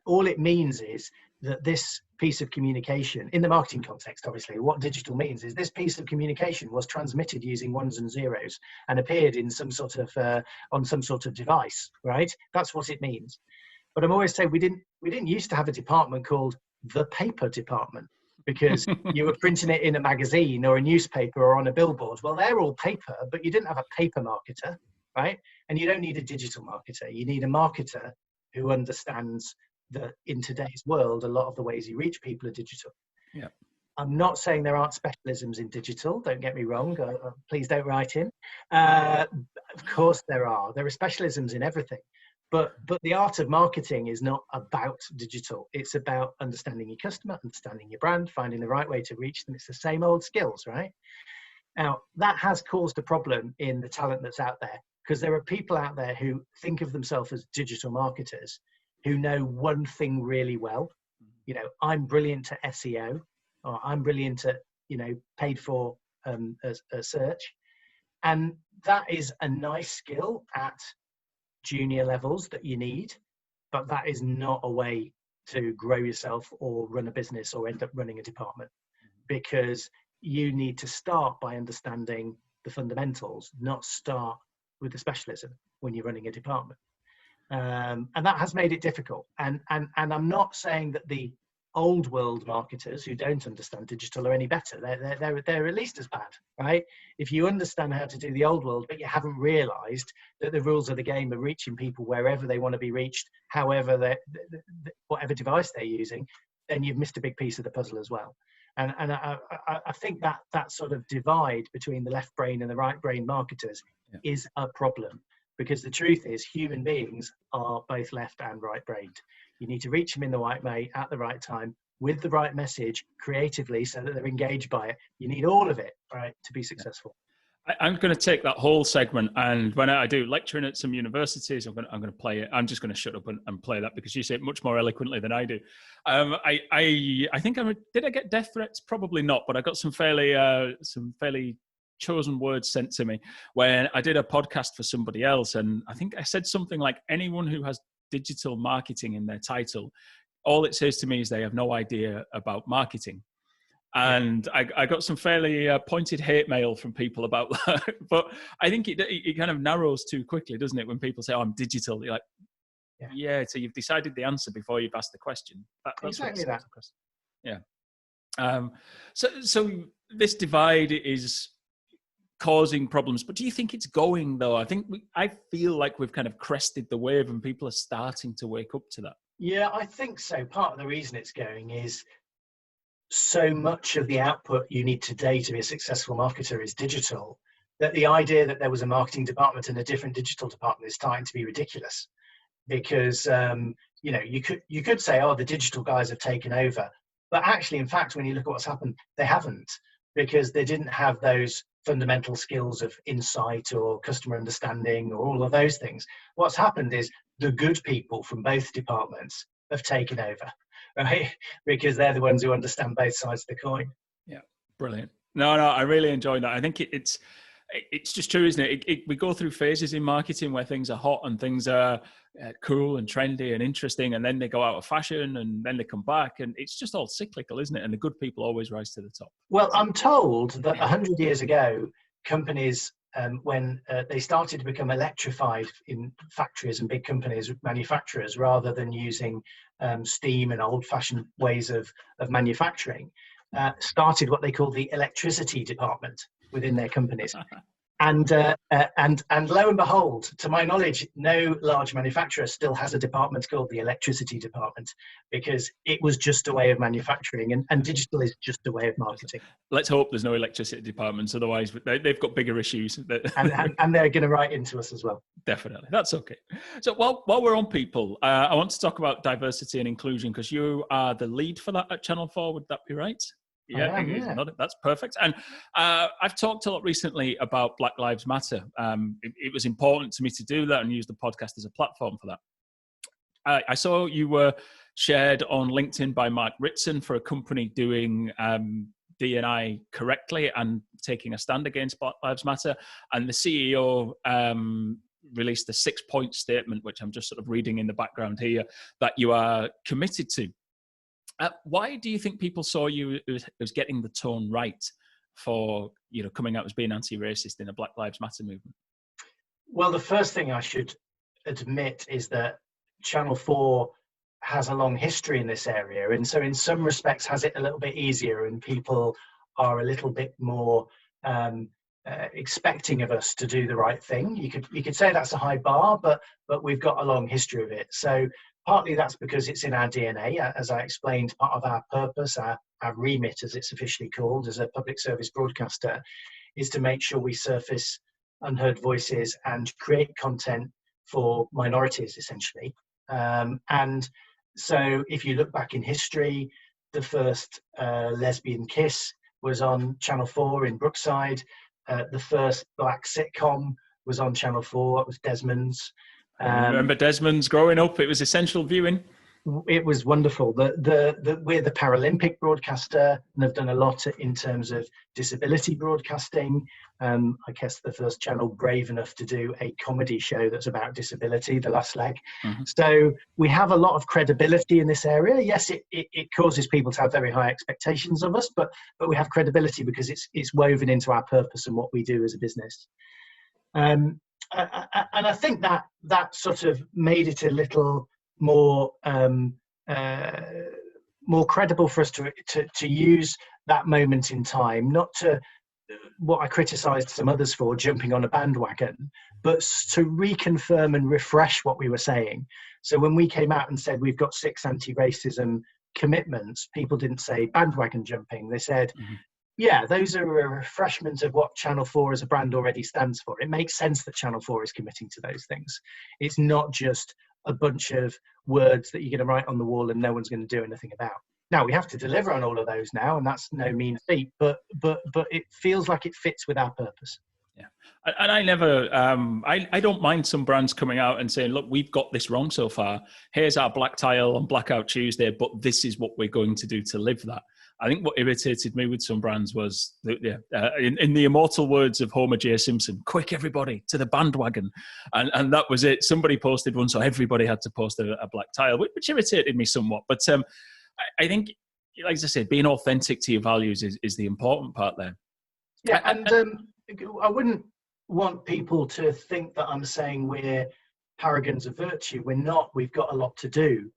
All it means is that this piece of communication, in the marketing context, obviously, what digital means is this piece of communication was transmitted using ones and zeros and appeared in some sort of on some sort of device, right? That's what it means. But I'm always saying we didn't used to have a department called the paper department, because you were printing it in a magazine or a newspaper or on a billboard. Well, they're all paper, but you didn't have a paper marketer, right? And you don't need a digital marketer. You need a marketer who understands that in today's world, a lot of the ways you reach people are digital. Yeah. I'm not saying there aren't specialisms in digital. Don't get me wrong. Please don't write in. Of course there are. There are specialisms in everything. But the art of marketing is not about digital. It's about understanding your customer, understanding your brand, finding the right way to reach them. It's the same old skills, right? Now, that has caused a problem in the talent that's out there, because there are people out there who think of themselves as digital marketers who know one thing really well. You know, I'm brilliant at SEO, or I'm brilliant at, paid for a search. And that is a nice skill at junior levels that you need, but that is not a way to grow yourself or run a business or end up running a department, because you need to start by understanding the fundamentals, not start with the specialism when you're running a department. And that has made it difficult. And I'm not saying that the old world marketers who don't understand digital are any better. They're at least as bad, right? If you understand how to do the old world, but you haven't realized that the rules of the game are reaching people wherever they want to be reached, however, whatever device they're using, then you've missed a big piece of the puzzle as well. And I think that sort of divide between the left brain and the right brain marketers is a problem, because the truth is human beings are both left and right brained. You need to reach them in the right way at the right time with the right message creatively so that they're engaged by it. You need all of it, right, to be successful. I'm going to take that whole segment, and when I do lecturing at some universities, I'm going to play it. I'm just going to shut up and play that because you say it much more eloquently than I do. I think did I get death threats? Probably not, but I got some fairly chosen words sent to me when I did a podcast for somebody else, and I think I said something like, anyone who has digital marketing in their title, all it says to me is they have no idea about marketing. And I got some fairly pointed hate mail from people about that. But I think it kind of narrows too quickly, doesn't it? When people say, "Oh, I'm digital," you're like, yeah. So you've decided the answer before you've asked the question. That's exactly that. Yeah. So this divide is causing problems, but do you think it's going though? I feel like we've kind of crested the wave and people are starting to wake up to that. Yeah, I think so. Part of the reason it's going is so much of the output you need today to be a successful marketer is digital, that the idea that there was a marketing department and a different digital department is starting to be ridiculous. Because you could say, oh, the digital guys have taken over, but actually, in fact, when you look at what's happened, they haven't, because they didn't have those fundamental skills of insight or customer understanding or all of those things. What's happened is the good people from both departments have taken over, right? Because they're the ones who understand both sides of the coin. Yeah, brilliant. No, I really enjoyed that. I think it's just true, isn't it? We go through phases in marketing where things are hot and things are cool and trendy and interesting, and then they go out of fashion and then they come back, and it's just all cyclical, isn't it? And the good people always rise to the top. Well, I'm told that 100 years ago, companies, when they started to become electrified in factories and big companies, manufacturers, rather than using steam and old-fashioned ways of manufacturing, started what they call the electricity department within their companies. And lo and behold, to my knowledge, no large manufacturer still has a department called the electricity department, because it was just a way of manufacturing, and digital is just a way of marketing. Let's hope there's no electricity departments, otherwise they've got bigger issues. and they're going to write into us as well. Definitely, that's okay. So while we're on people, I want to talk about diversity and inclusion, because you are the lead for that at Channel 4, would that be right? Yeah, that's perfect. And I've talked a lot recently about Black Lives Matter. It was important to me to do that and use the podcast as a platform for that. I saw you were shared on LinkedIn by Mark Ritson for a company doing D&I correctly and taking a stand against Black Lives Matter. And the CEO released a 6-point statement, which I'm just sort of reading in the background here, that you are committed to. Why do you think people saw you as getting the tone right for, coming out as being anti-racist in a Black Lives Matter movement? Well, the first thing I should admit is that Channel 4 has a long history in this area, and so in some respects has it a little bit easier, and people are a little bit more expecting of us to do the right thing. You could say that's a high bar, but we've got a long history of it. So partly that's because it's in our DNA, as I explained. Part of our purpose, our remit, as it's officially called, as a public service broadcaster, is to make sure we surface unheard voices and create content for minorities, essentially. And so if you look back in history, the first lesbian kiss was on Channel 4 in Brookside. The first black sitcom was on Channel 4. It was Desmond's. I remember Desmond's growing up. It was essential viewing. It was wonderful. We're the Paralympic broadcaster and have done a lot in terms of disability broadcasting. I guess the first channel brave enough to do a comedy show that's about disability, The Last Leg. Mm-hmm. So we have a lot of credibility in this area. Yes, it causes people to have very high expectations of us, but we have credibility because it's woven into our purpose and what we do as a business. And I think that sort of made it a little more credible for us to use that moment in time, not to what I criticised some others for, jumping on a bandwagon, but to reconfirm and refresh what we were saying. So when we came out and said we've got 6 anti-racism commitments, people didn't say bandwagon jumping. They said, yeah, those are a refreshment of what Channel 4 as a brand already stands for. It makes sense that Channel 4 is committing to those things. It's not just a bunch of words that you're going to write on the wall and no one's going to do anything about. Now, we have to deliver on all of those now, and that's no mean feat, but it feels like it fits with our purpose. Yeah. And I never, I don't mind some brands coming out and saying, look, we've got this wrong so far. Here's our black tile on Blackout Tuesday, but this is what we're going to do to live that. I think what irritated me with some brands was, in the immortal words of Homer J. Simpson, quick, everybody, to the bandwagon. And that was it. Somebody posted one, so everybody had to post a black tile, which irritated me somewhat. But I think, like I said, being authentic to your values is the important part there. Yeah, and I wouldn't want people to think that I'm saying we're paragons of virtue. We're not. We've got a lot to do.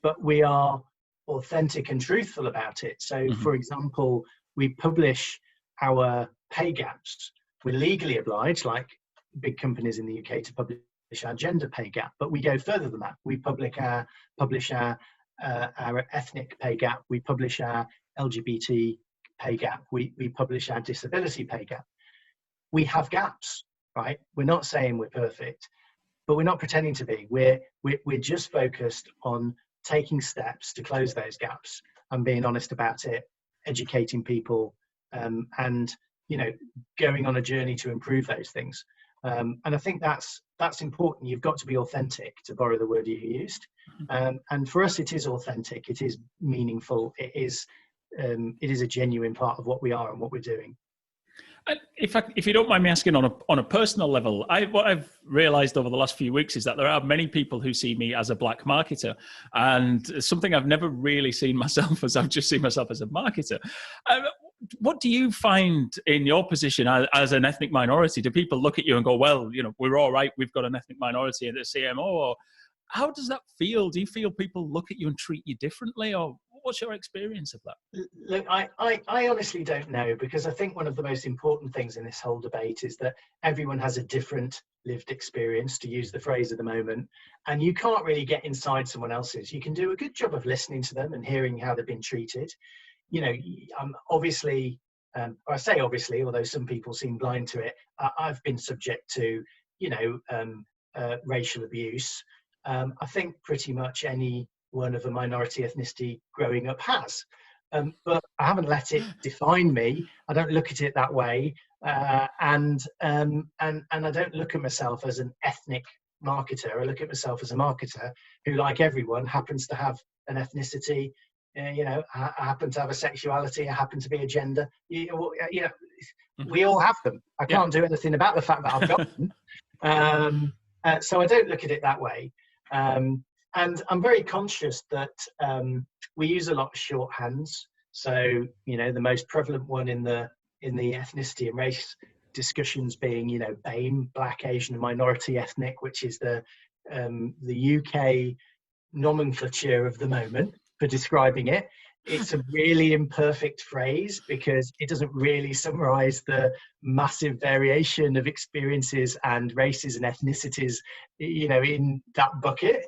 But we are authentic and truthful about it. So, for example, we publish our pay gaps. We're legally obliged, like big companies in the UK, to publish our gender pay gap, but we go further than that. We publish our ethnic pay gap. We publish our LGBT pay gap. We publish our disability pay gap. We have gaps, right? We're not saying we're perfect, but we're not pretending to be. We're just focused on taking steps to close those gaps and being honest about it, educating people, and going on a journey to improve those things. And I think that's important. You've got to be authentic, to borrow the word you used. And for us, it is authentic. It is meaningful. It is a genuine part of what we are and what we're doing. If you don't mind me asking on a personal level, what I've realised over the last few weeks is that there are many people who see me as a black marketer, and something I've never really seen myself as. I've just seen myself as a marketer. What do you find in your position as an ethnic minority? Do people look at you and go, well, we're all right, we've got an ethnic minority at the CMO? Or how does that feel? Do you feel people look at you and treat you differently, or what's your experience of that? Look, I honestly don't know, because I think one of the most important things in this whole debate is that everyone has a different lived experience, to use the phrase of the moment, and you can't really get inside someone else's. You can do a good job of listening to them and hearing how they've been treated. Obviously, I say obviously, although some people seem blind to it, I've been subject to, racial abuse. I think pretty much anyone of a minority ethnicity growing up has. But I haven't let it define me. I don't look at it that way. And I don't look at myself as an ethnic marketer. I look at myself as a marketer who, like everyone, happens to have an ethnicity. I happen to have a sexuality. I happen to be a gender. We all have them. I can't do anything about the fact that I've got them. So I don't look at it that way. And I'm very conscious that we use a lot of shorthands. So, the most prevalent one in the ethnicity and race discussions being, BAME, Black, Asian and Minority Ethnic, which is the UK nomenclature of the moment for describing it. it's a really imperfect phrase because it doesn't really summarize the massive variation of experiences and races and ethnicities, in that bucket.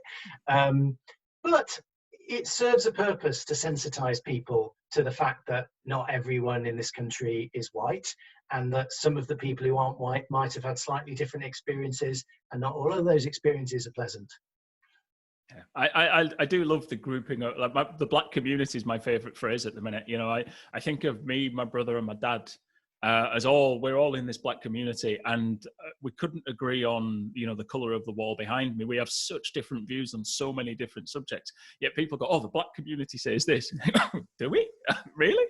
But it serves a purpose to sensitize people to the fact that not everyone in this country is white, and that some of the people who aren't white might have had slightly different experiences, and not all of those experiences are pleasant. Yeah. I do love the grouping of, like, the black community is my favorite phrase at the minute. I think of me, my brother and my dad as we're all in this black community, and we couldn't agree on, the color of the wall behind me. We have such different views on so many different subjects, yet people go, oh, the black community says this. Do we? Really?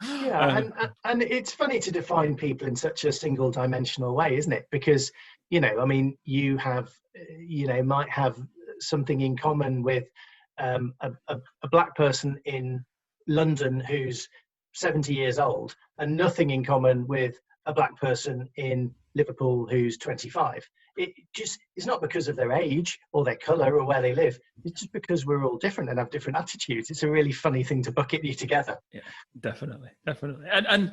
Yeah. And it's funny to define people in such a single dimensional way, isn't it? Because, you might have something in common with a black person in London who's 70 years old, and nothing in common with a black person in Liverpool who's 25. It's not because of their age or their colour or where they live. It's just because we're all different and have different attitudes. It's a really funny thing to bucket you together. Yeah, definitely. And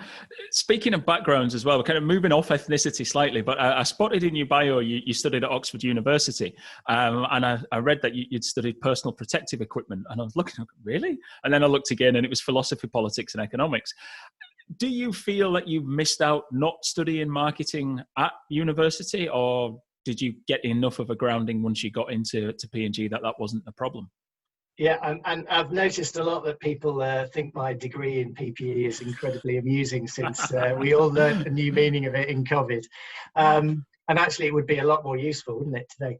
speaking of backgrounds as well, we're kind of moving off ethnicity slightly, but I spotted in your bio you studied at Oxford University, and I read that you'd studied personal protective equipment, and I was looking, really? And then I looked again, and it was philosophy, politics, and economics. Do you feel that you missed out not studying marketing at university, or did you get enough of a grounding once you got into P&G that wasn't a problem? Yeah, and I've noticed a lot that people think my degree in PPE is incredibly amusing, since we all learned a new meaning of it in COVID. And actually, it would be a lot more useful, wouldn't it, today?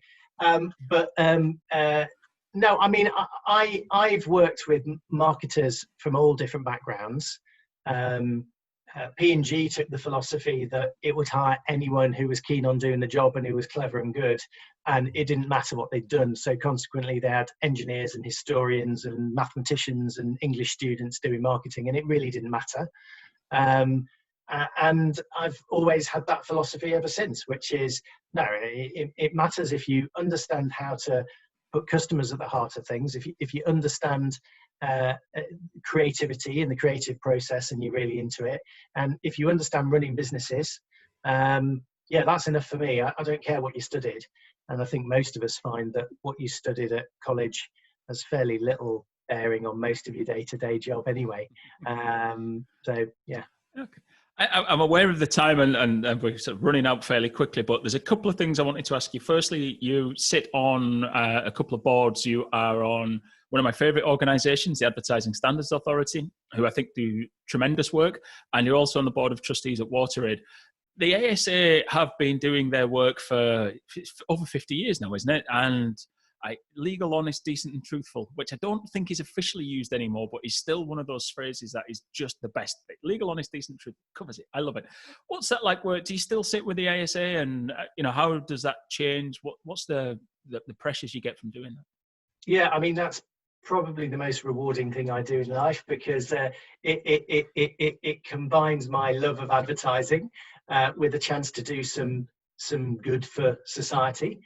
No, I mean, I've worked with marketers from all different backgrounds. P&G took the philosophy that it would hire anyone who was keen on doing the job and who was clever and good, and it didn't matter what they'd done. So consequently, they had engineers and historians and mathematicians and English students doing marketing, and it really didn't matter. And I've always had that philosophy ever since, which is, no, it matters if you understand how to put customers at the heart of things, if you understand creativity and the creative process and you're really into it, and if you understand running businesses, that's enough for me. I don't care what you studied, and I think most of us find that what you studied at college has fairly little bearing on most of your day-to-day job anyway. So yeah. Okay. I'm aware of the time, and we're sort of running out fairly quickly, but there's a couple of things I wanted to ask you. Firstly, you sit on a couple of boards. You are on one of my favourite organisations, the Advertising Standards Authority, who I think do tremendous work, and you're also on the board of trustees at WaterAid. The ASA have been doing their work for over 50 years now, isn't it? And legal, honest, decent and truthful, which I don't think is officially used anymore, but is still one of those phrases that is just the best. Legal, honest, decent, truth covers it. I love it. What's that like? Do you still sit with the ASA, and how does that change? What's the pressures you get from doing that? Yeah, I mean, that's probably the most rewarding thing I do in life, because it combines my love of advertising with a chance to do some good for society.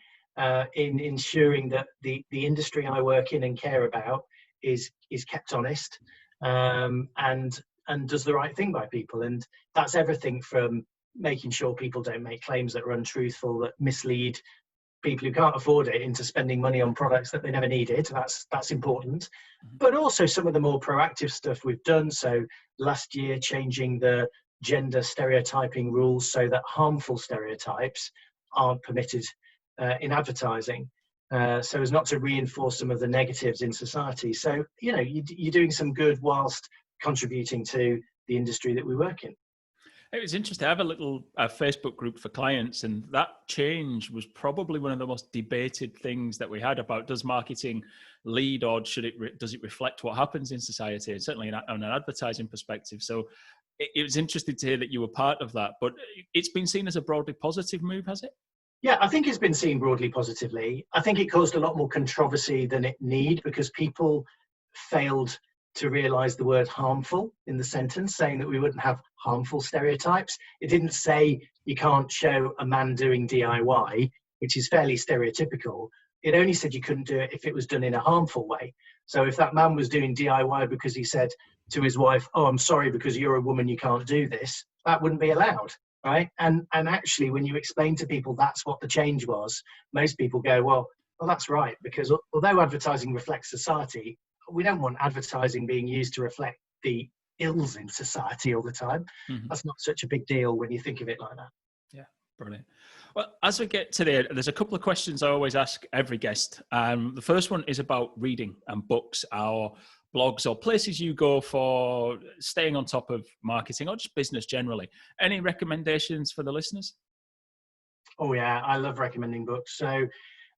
In ensuring that the industry I work in and care about is kept honest, and does the right thing by people. And that's everything from making sure people don't make claims that are untruthful, that mislead people who can't afford it into spending money on products that they never needed. That's important. But also some of the more proactive stuff we've done. So last year, changing the gender stereotyping rules so that harmful stereotypes aren't permitted in advertising, so as not to reinforce some of the negatives in society. So, you're doing some good whilst contributing to the industry that we work in. It was interesting. I have a little Facebook group for clients, and that change was probably one of the most debated things that we had about, does marketing lead, or does it reflect what happens in society, and certainly on an advertising perspective. So it was interesting to hear that you were part of that, but it's been seen as a broadly positive move, has it? Yeah, I think it's been seen broadly positively. I think it caused a lot more controversy than it need, because people failed to realise the word harmful in the sentence, saying that we wouldn't have harmful stereotypes. It didn't say you can't show a man doing DIY, which is fairly stereotypical. It only said you couldn't do it if it was done in a harmful way. So if that man was doing DIY because he said to his wife, "Oh, I'm sorry, because you're a woman, you can't do this," that wouldn't be allowed, right? And actually, when you explain to people that's what the change was, most people go, well, that's right, because although advertising reflects society, we don't want advertising being used to reflect the ills in society all the time. Mm-hmm. That's not such a big deal when you think of it like that. Yeah, brilliant. Well, as we get to there's a couple of questions I always ask every guest. The first one is about reading and books, or blogs, or places you go for staying on top of marketing or just business generally. Any recommendations for the listeners? Oh yeah, I love recommending books. So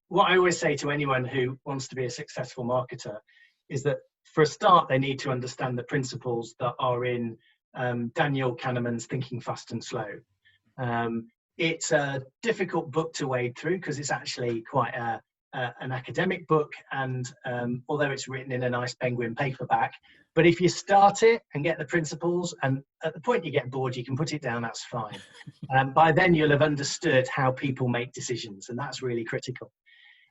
what I always say to anyone who wants to be a successful marketer is that for a start, they need to understand the principles that are in Daniel Kahneman's Thinking Fast and Slow. It's a difficult book to wade through because it's actually quite an academic book, and although it's written in a nice penguin paperback, but if you start it and get the principles, and at the point you get bored, you can put it down, that's fine. By then you'll have understood how people make decisions, and that's really critical.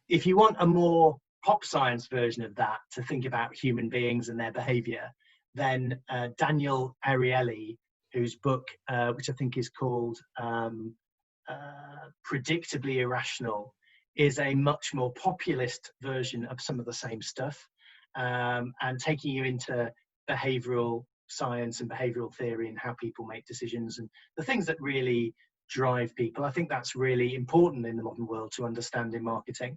If you want a more pop science version of that, to think about human beings and their behavior, then Daniel Ariely, whose book, which I think is called Predictably Irrational, is a much more populist version of some of the same stuff, and taking you into behavioral science and behavioral theory and how people make decisions and the things that really drive people. I think that's really important in the modern world to understand in marketing.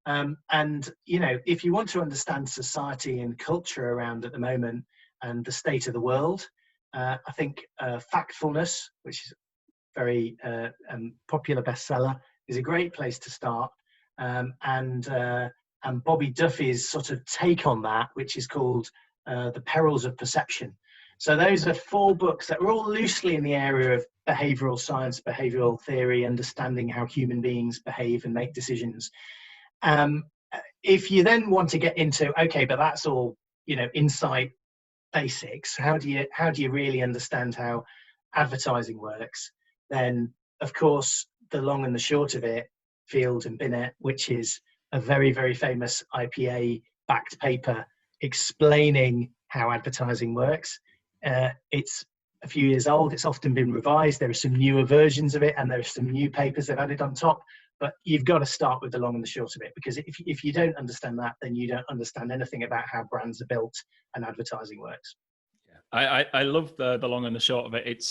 And, you know, if you want to understand society and culture around at the moment and the state of the world, I think Factfulness, which is a very popular bestseller, is a great place to start. And Bobby Duffy's sort of take on that, which is called The Perils of Perception. So those are 4 books that are all loosely in the area of behavioral science, behavioral theory, understanding how human beings behave and make decisions. If you then want to get into, okay, but that's all, you know, insight basics, how do you really understand how advertising works? Then, of course, the long and the short of it, Field and Binet, which is a very, very famous IPA-backed paper explaining how advertising works. It's a few years old. It's often been revised. There are some newer versions of it, and there are some new papers they've added on top. But you've got to start with the long and the short of it, because if you don't understand that, then you don't understand anything about how brands are built and advertising works. Yeah. I love the long and the short of it.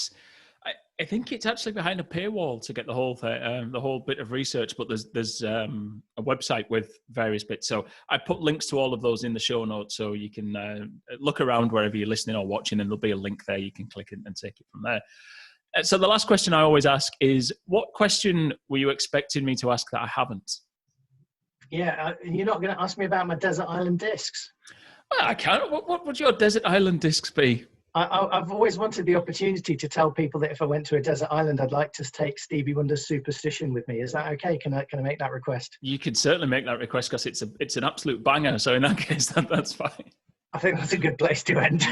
I think it's actually behind a paywall to get the whole thing, the whole bit of research, but there's a website with various bits. So I put links to all of those in the show notes, so you can look around wherever you're listening or watching, and there'll be a link there. You can click it and take it from there. So the last question I always ask is, what question were you expecting me to ask that I haven't? Yeah, you're not going to ask me about my desert island discs. Well, I can't. What would your desert island discs be? I've always wanted the opportunity to tell people that if I went to a desert island, I'd like to take Stevie Wonder's Superstition with me. Is that okay? Can I make that request? You can certainly make that request, because it's an absolute banger. So in that case, that's fine. I think that's a good place to end.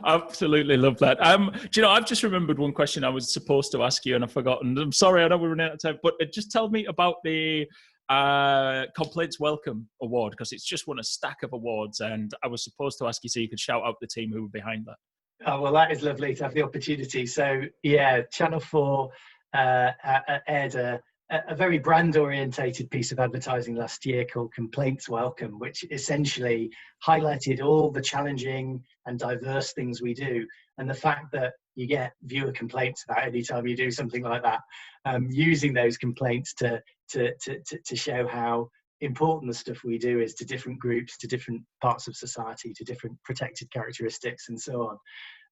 Absolutely love that. Do you know, I've just remembered one question I was supposed to ask you and I've forgotten. I'm sorry, I know we're running out of time, but just tell me about the Complaints Welcome Award, because it's just won a stack of awards, and I was supposed to ask you so you could shout out the team who were behind that. Oh, well, that is lovely to have the opportunity. So yeah, Channel 4 aired a very brand orientated piece of advertising last year called Complaints Welcome, which essentially highlighted all the challenging and diverse things we do, and the fact that you get viewer complaints about any time you do something like that, using those complaints to show how important the stuff we do is to different groups, to different parts of society, to different protected characteristics, and so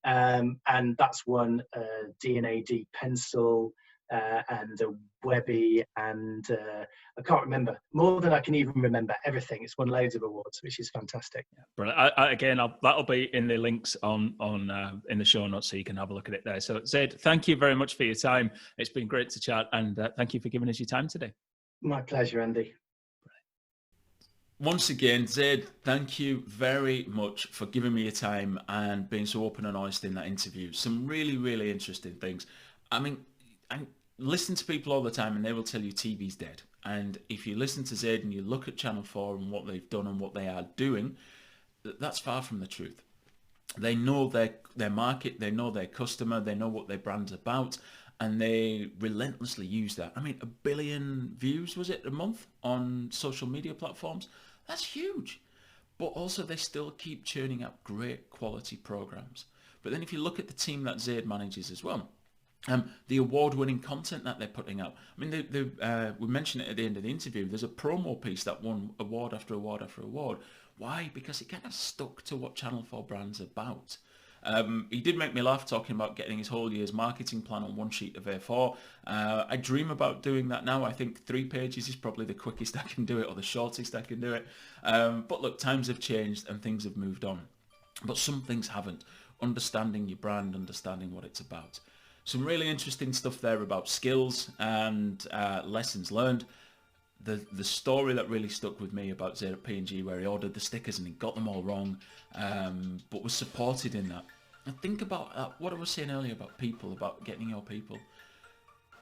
on. And that's won a D&AD pencil, and a Webby, and I can't remember more than I can even remember everything. It's won loads of awards, which is fantastic. Yeah, brilliant. Again, that'll be in the links on in the show notes, so you can have a look at it there. So Zaid, thank you very much for your time. It's been great to chat, and thank you for giving us your time today. My pleasure, Andy. Once again, Zaid, thank you very much for giving me your time and being so open and honest in that interview. Some really, really interesting things. I mean, listen to people all the time and they will tell you TV's dead. And if you listen to Zaid and you look at Channel 4 and what they've done and what they are doing, that's far from the truth. They know their market, they know their customer, they know what their brand's about, and they relentlessly use that. I mean, 1 billion views, was it, a month on social media platforms? That's huge. But also they still keep churning out great quality programs. But then if you look at the team that Zaid manages as well, the award-winning content that they're putting out. I mean, we mentioned it at the end of the interview. There's a promo piece that won award after award after award. Why? Because it kind of stuck to what Channel 4 brand's about. He did make me laugh talking about getting his whole year's marketing plan on one sheet of A4. I dream about doing that now. I think 3 pages is probably the quickest I can do it, or the shortest I can do it. But look, times have changed and things have moved on. But some things haven't. Understanding your brand, understanding what it's about. Some really interesting stuff there about skills and lessons learned. The story that really stuck with me about Zaid at P&G, where he ordered the stickers and he got them all wrong, but was supported in that. And think about what I was saying earlier about people, about getting your people.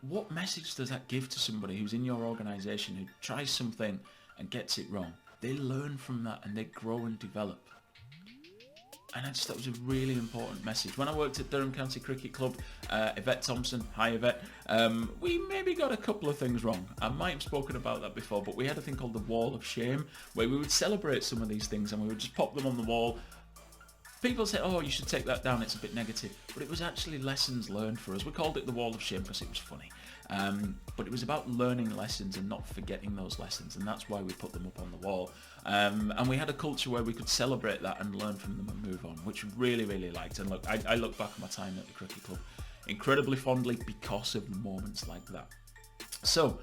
What message does that give to somebody who's in your organisation who tries something and gets it wrong? They learn from that and they grow and develop. And I just thought it was a really important message. When I worked at Durham County Cricket Club, Yvette Thompson, hi Yvette, we maybe got a couple of things wrong. I might have spoken about that before, but we had a thing called the Wall of Shame, where we would celebrate some of these things and we would just pop them on the wall. People say, oh, you should take that down, it's a bit negative. But it was actually lessons learned for us. We called it the Wall of Shame because it was funny. But it was about learning lessons and not forgetting those lessons, and that's why we put them up on the wall. And we had a culture where we could celebrate that and learn from them and move on, which we really, really liked. And look, I look back on my time at the cricket club incredibly fondly because of moments like that. So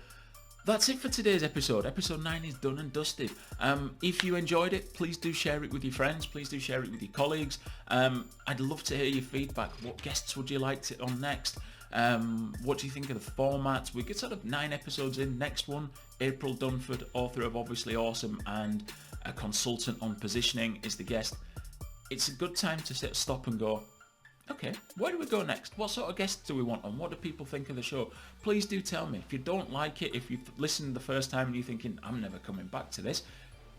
that's it for today's episode. Episode 9 is done and dusted. If you enjoyed it, please do share it with your friends. Please do share it with your colleagues. I'd love to hear your feedback. What guests would you like to on next? What do you think of the format? We get sort of 9 episodes in. Next one, April Dunford, author of Obviously Awesome and a consultant on positioning, is the guest. It's a good time to stop and go, okay, where do we go next? What sort of guests do we want on? What do people think of the show? Please do tell me. If you don't like it, if you've listened the first time and you're thinking, I'm never coming back to this,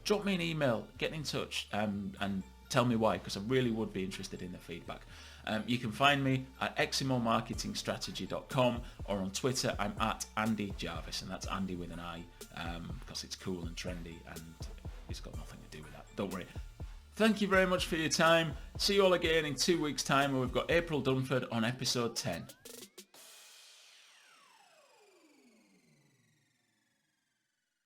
drop me an email, get in touch, and tell me why, because I really would be interested in the feedback. You can find me at xmomarketingstrategy.com, or on Twitter I'm at Andi Jarvis, and that's Andy with an I, because it's cool and trendy and it's got nothing to do with that. Don't worry. Thank you very much for your time. See you all again in 2 weeks' time, where we've got April Dunford on episode 10.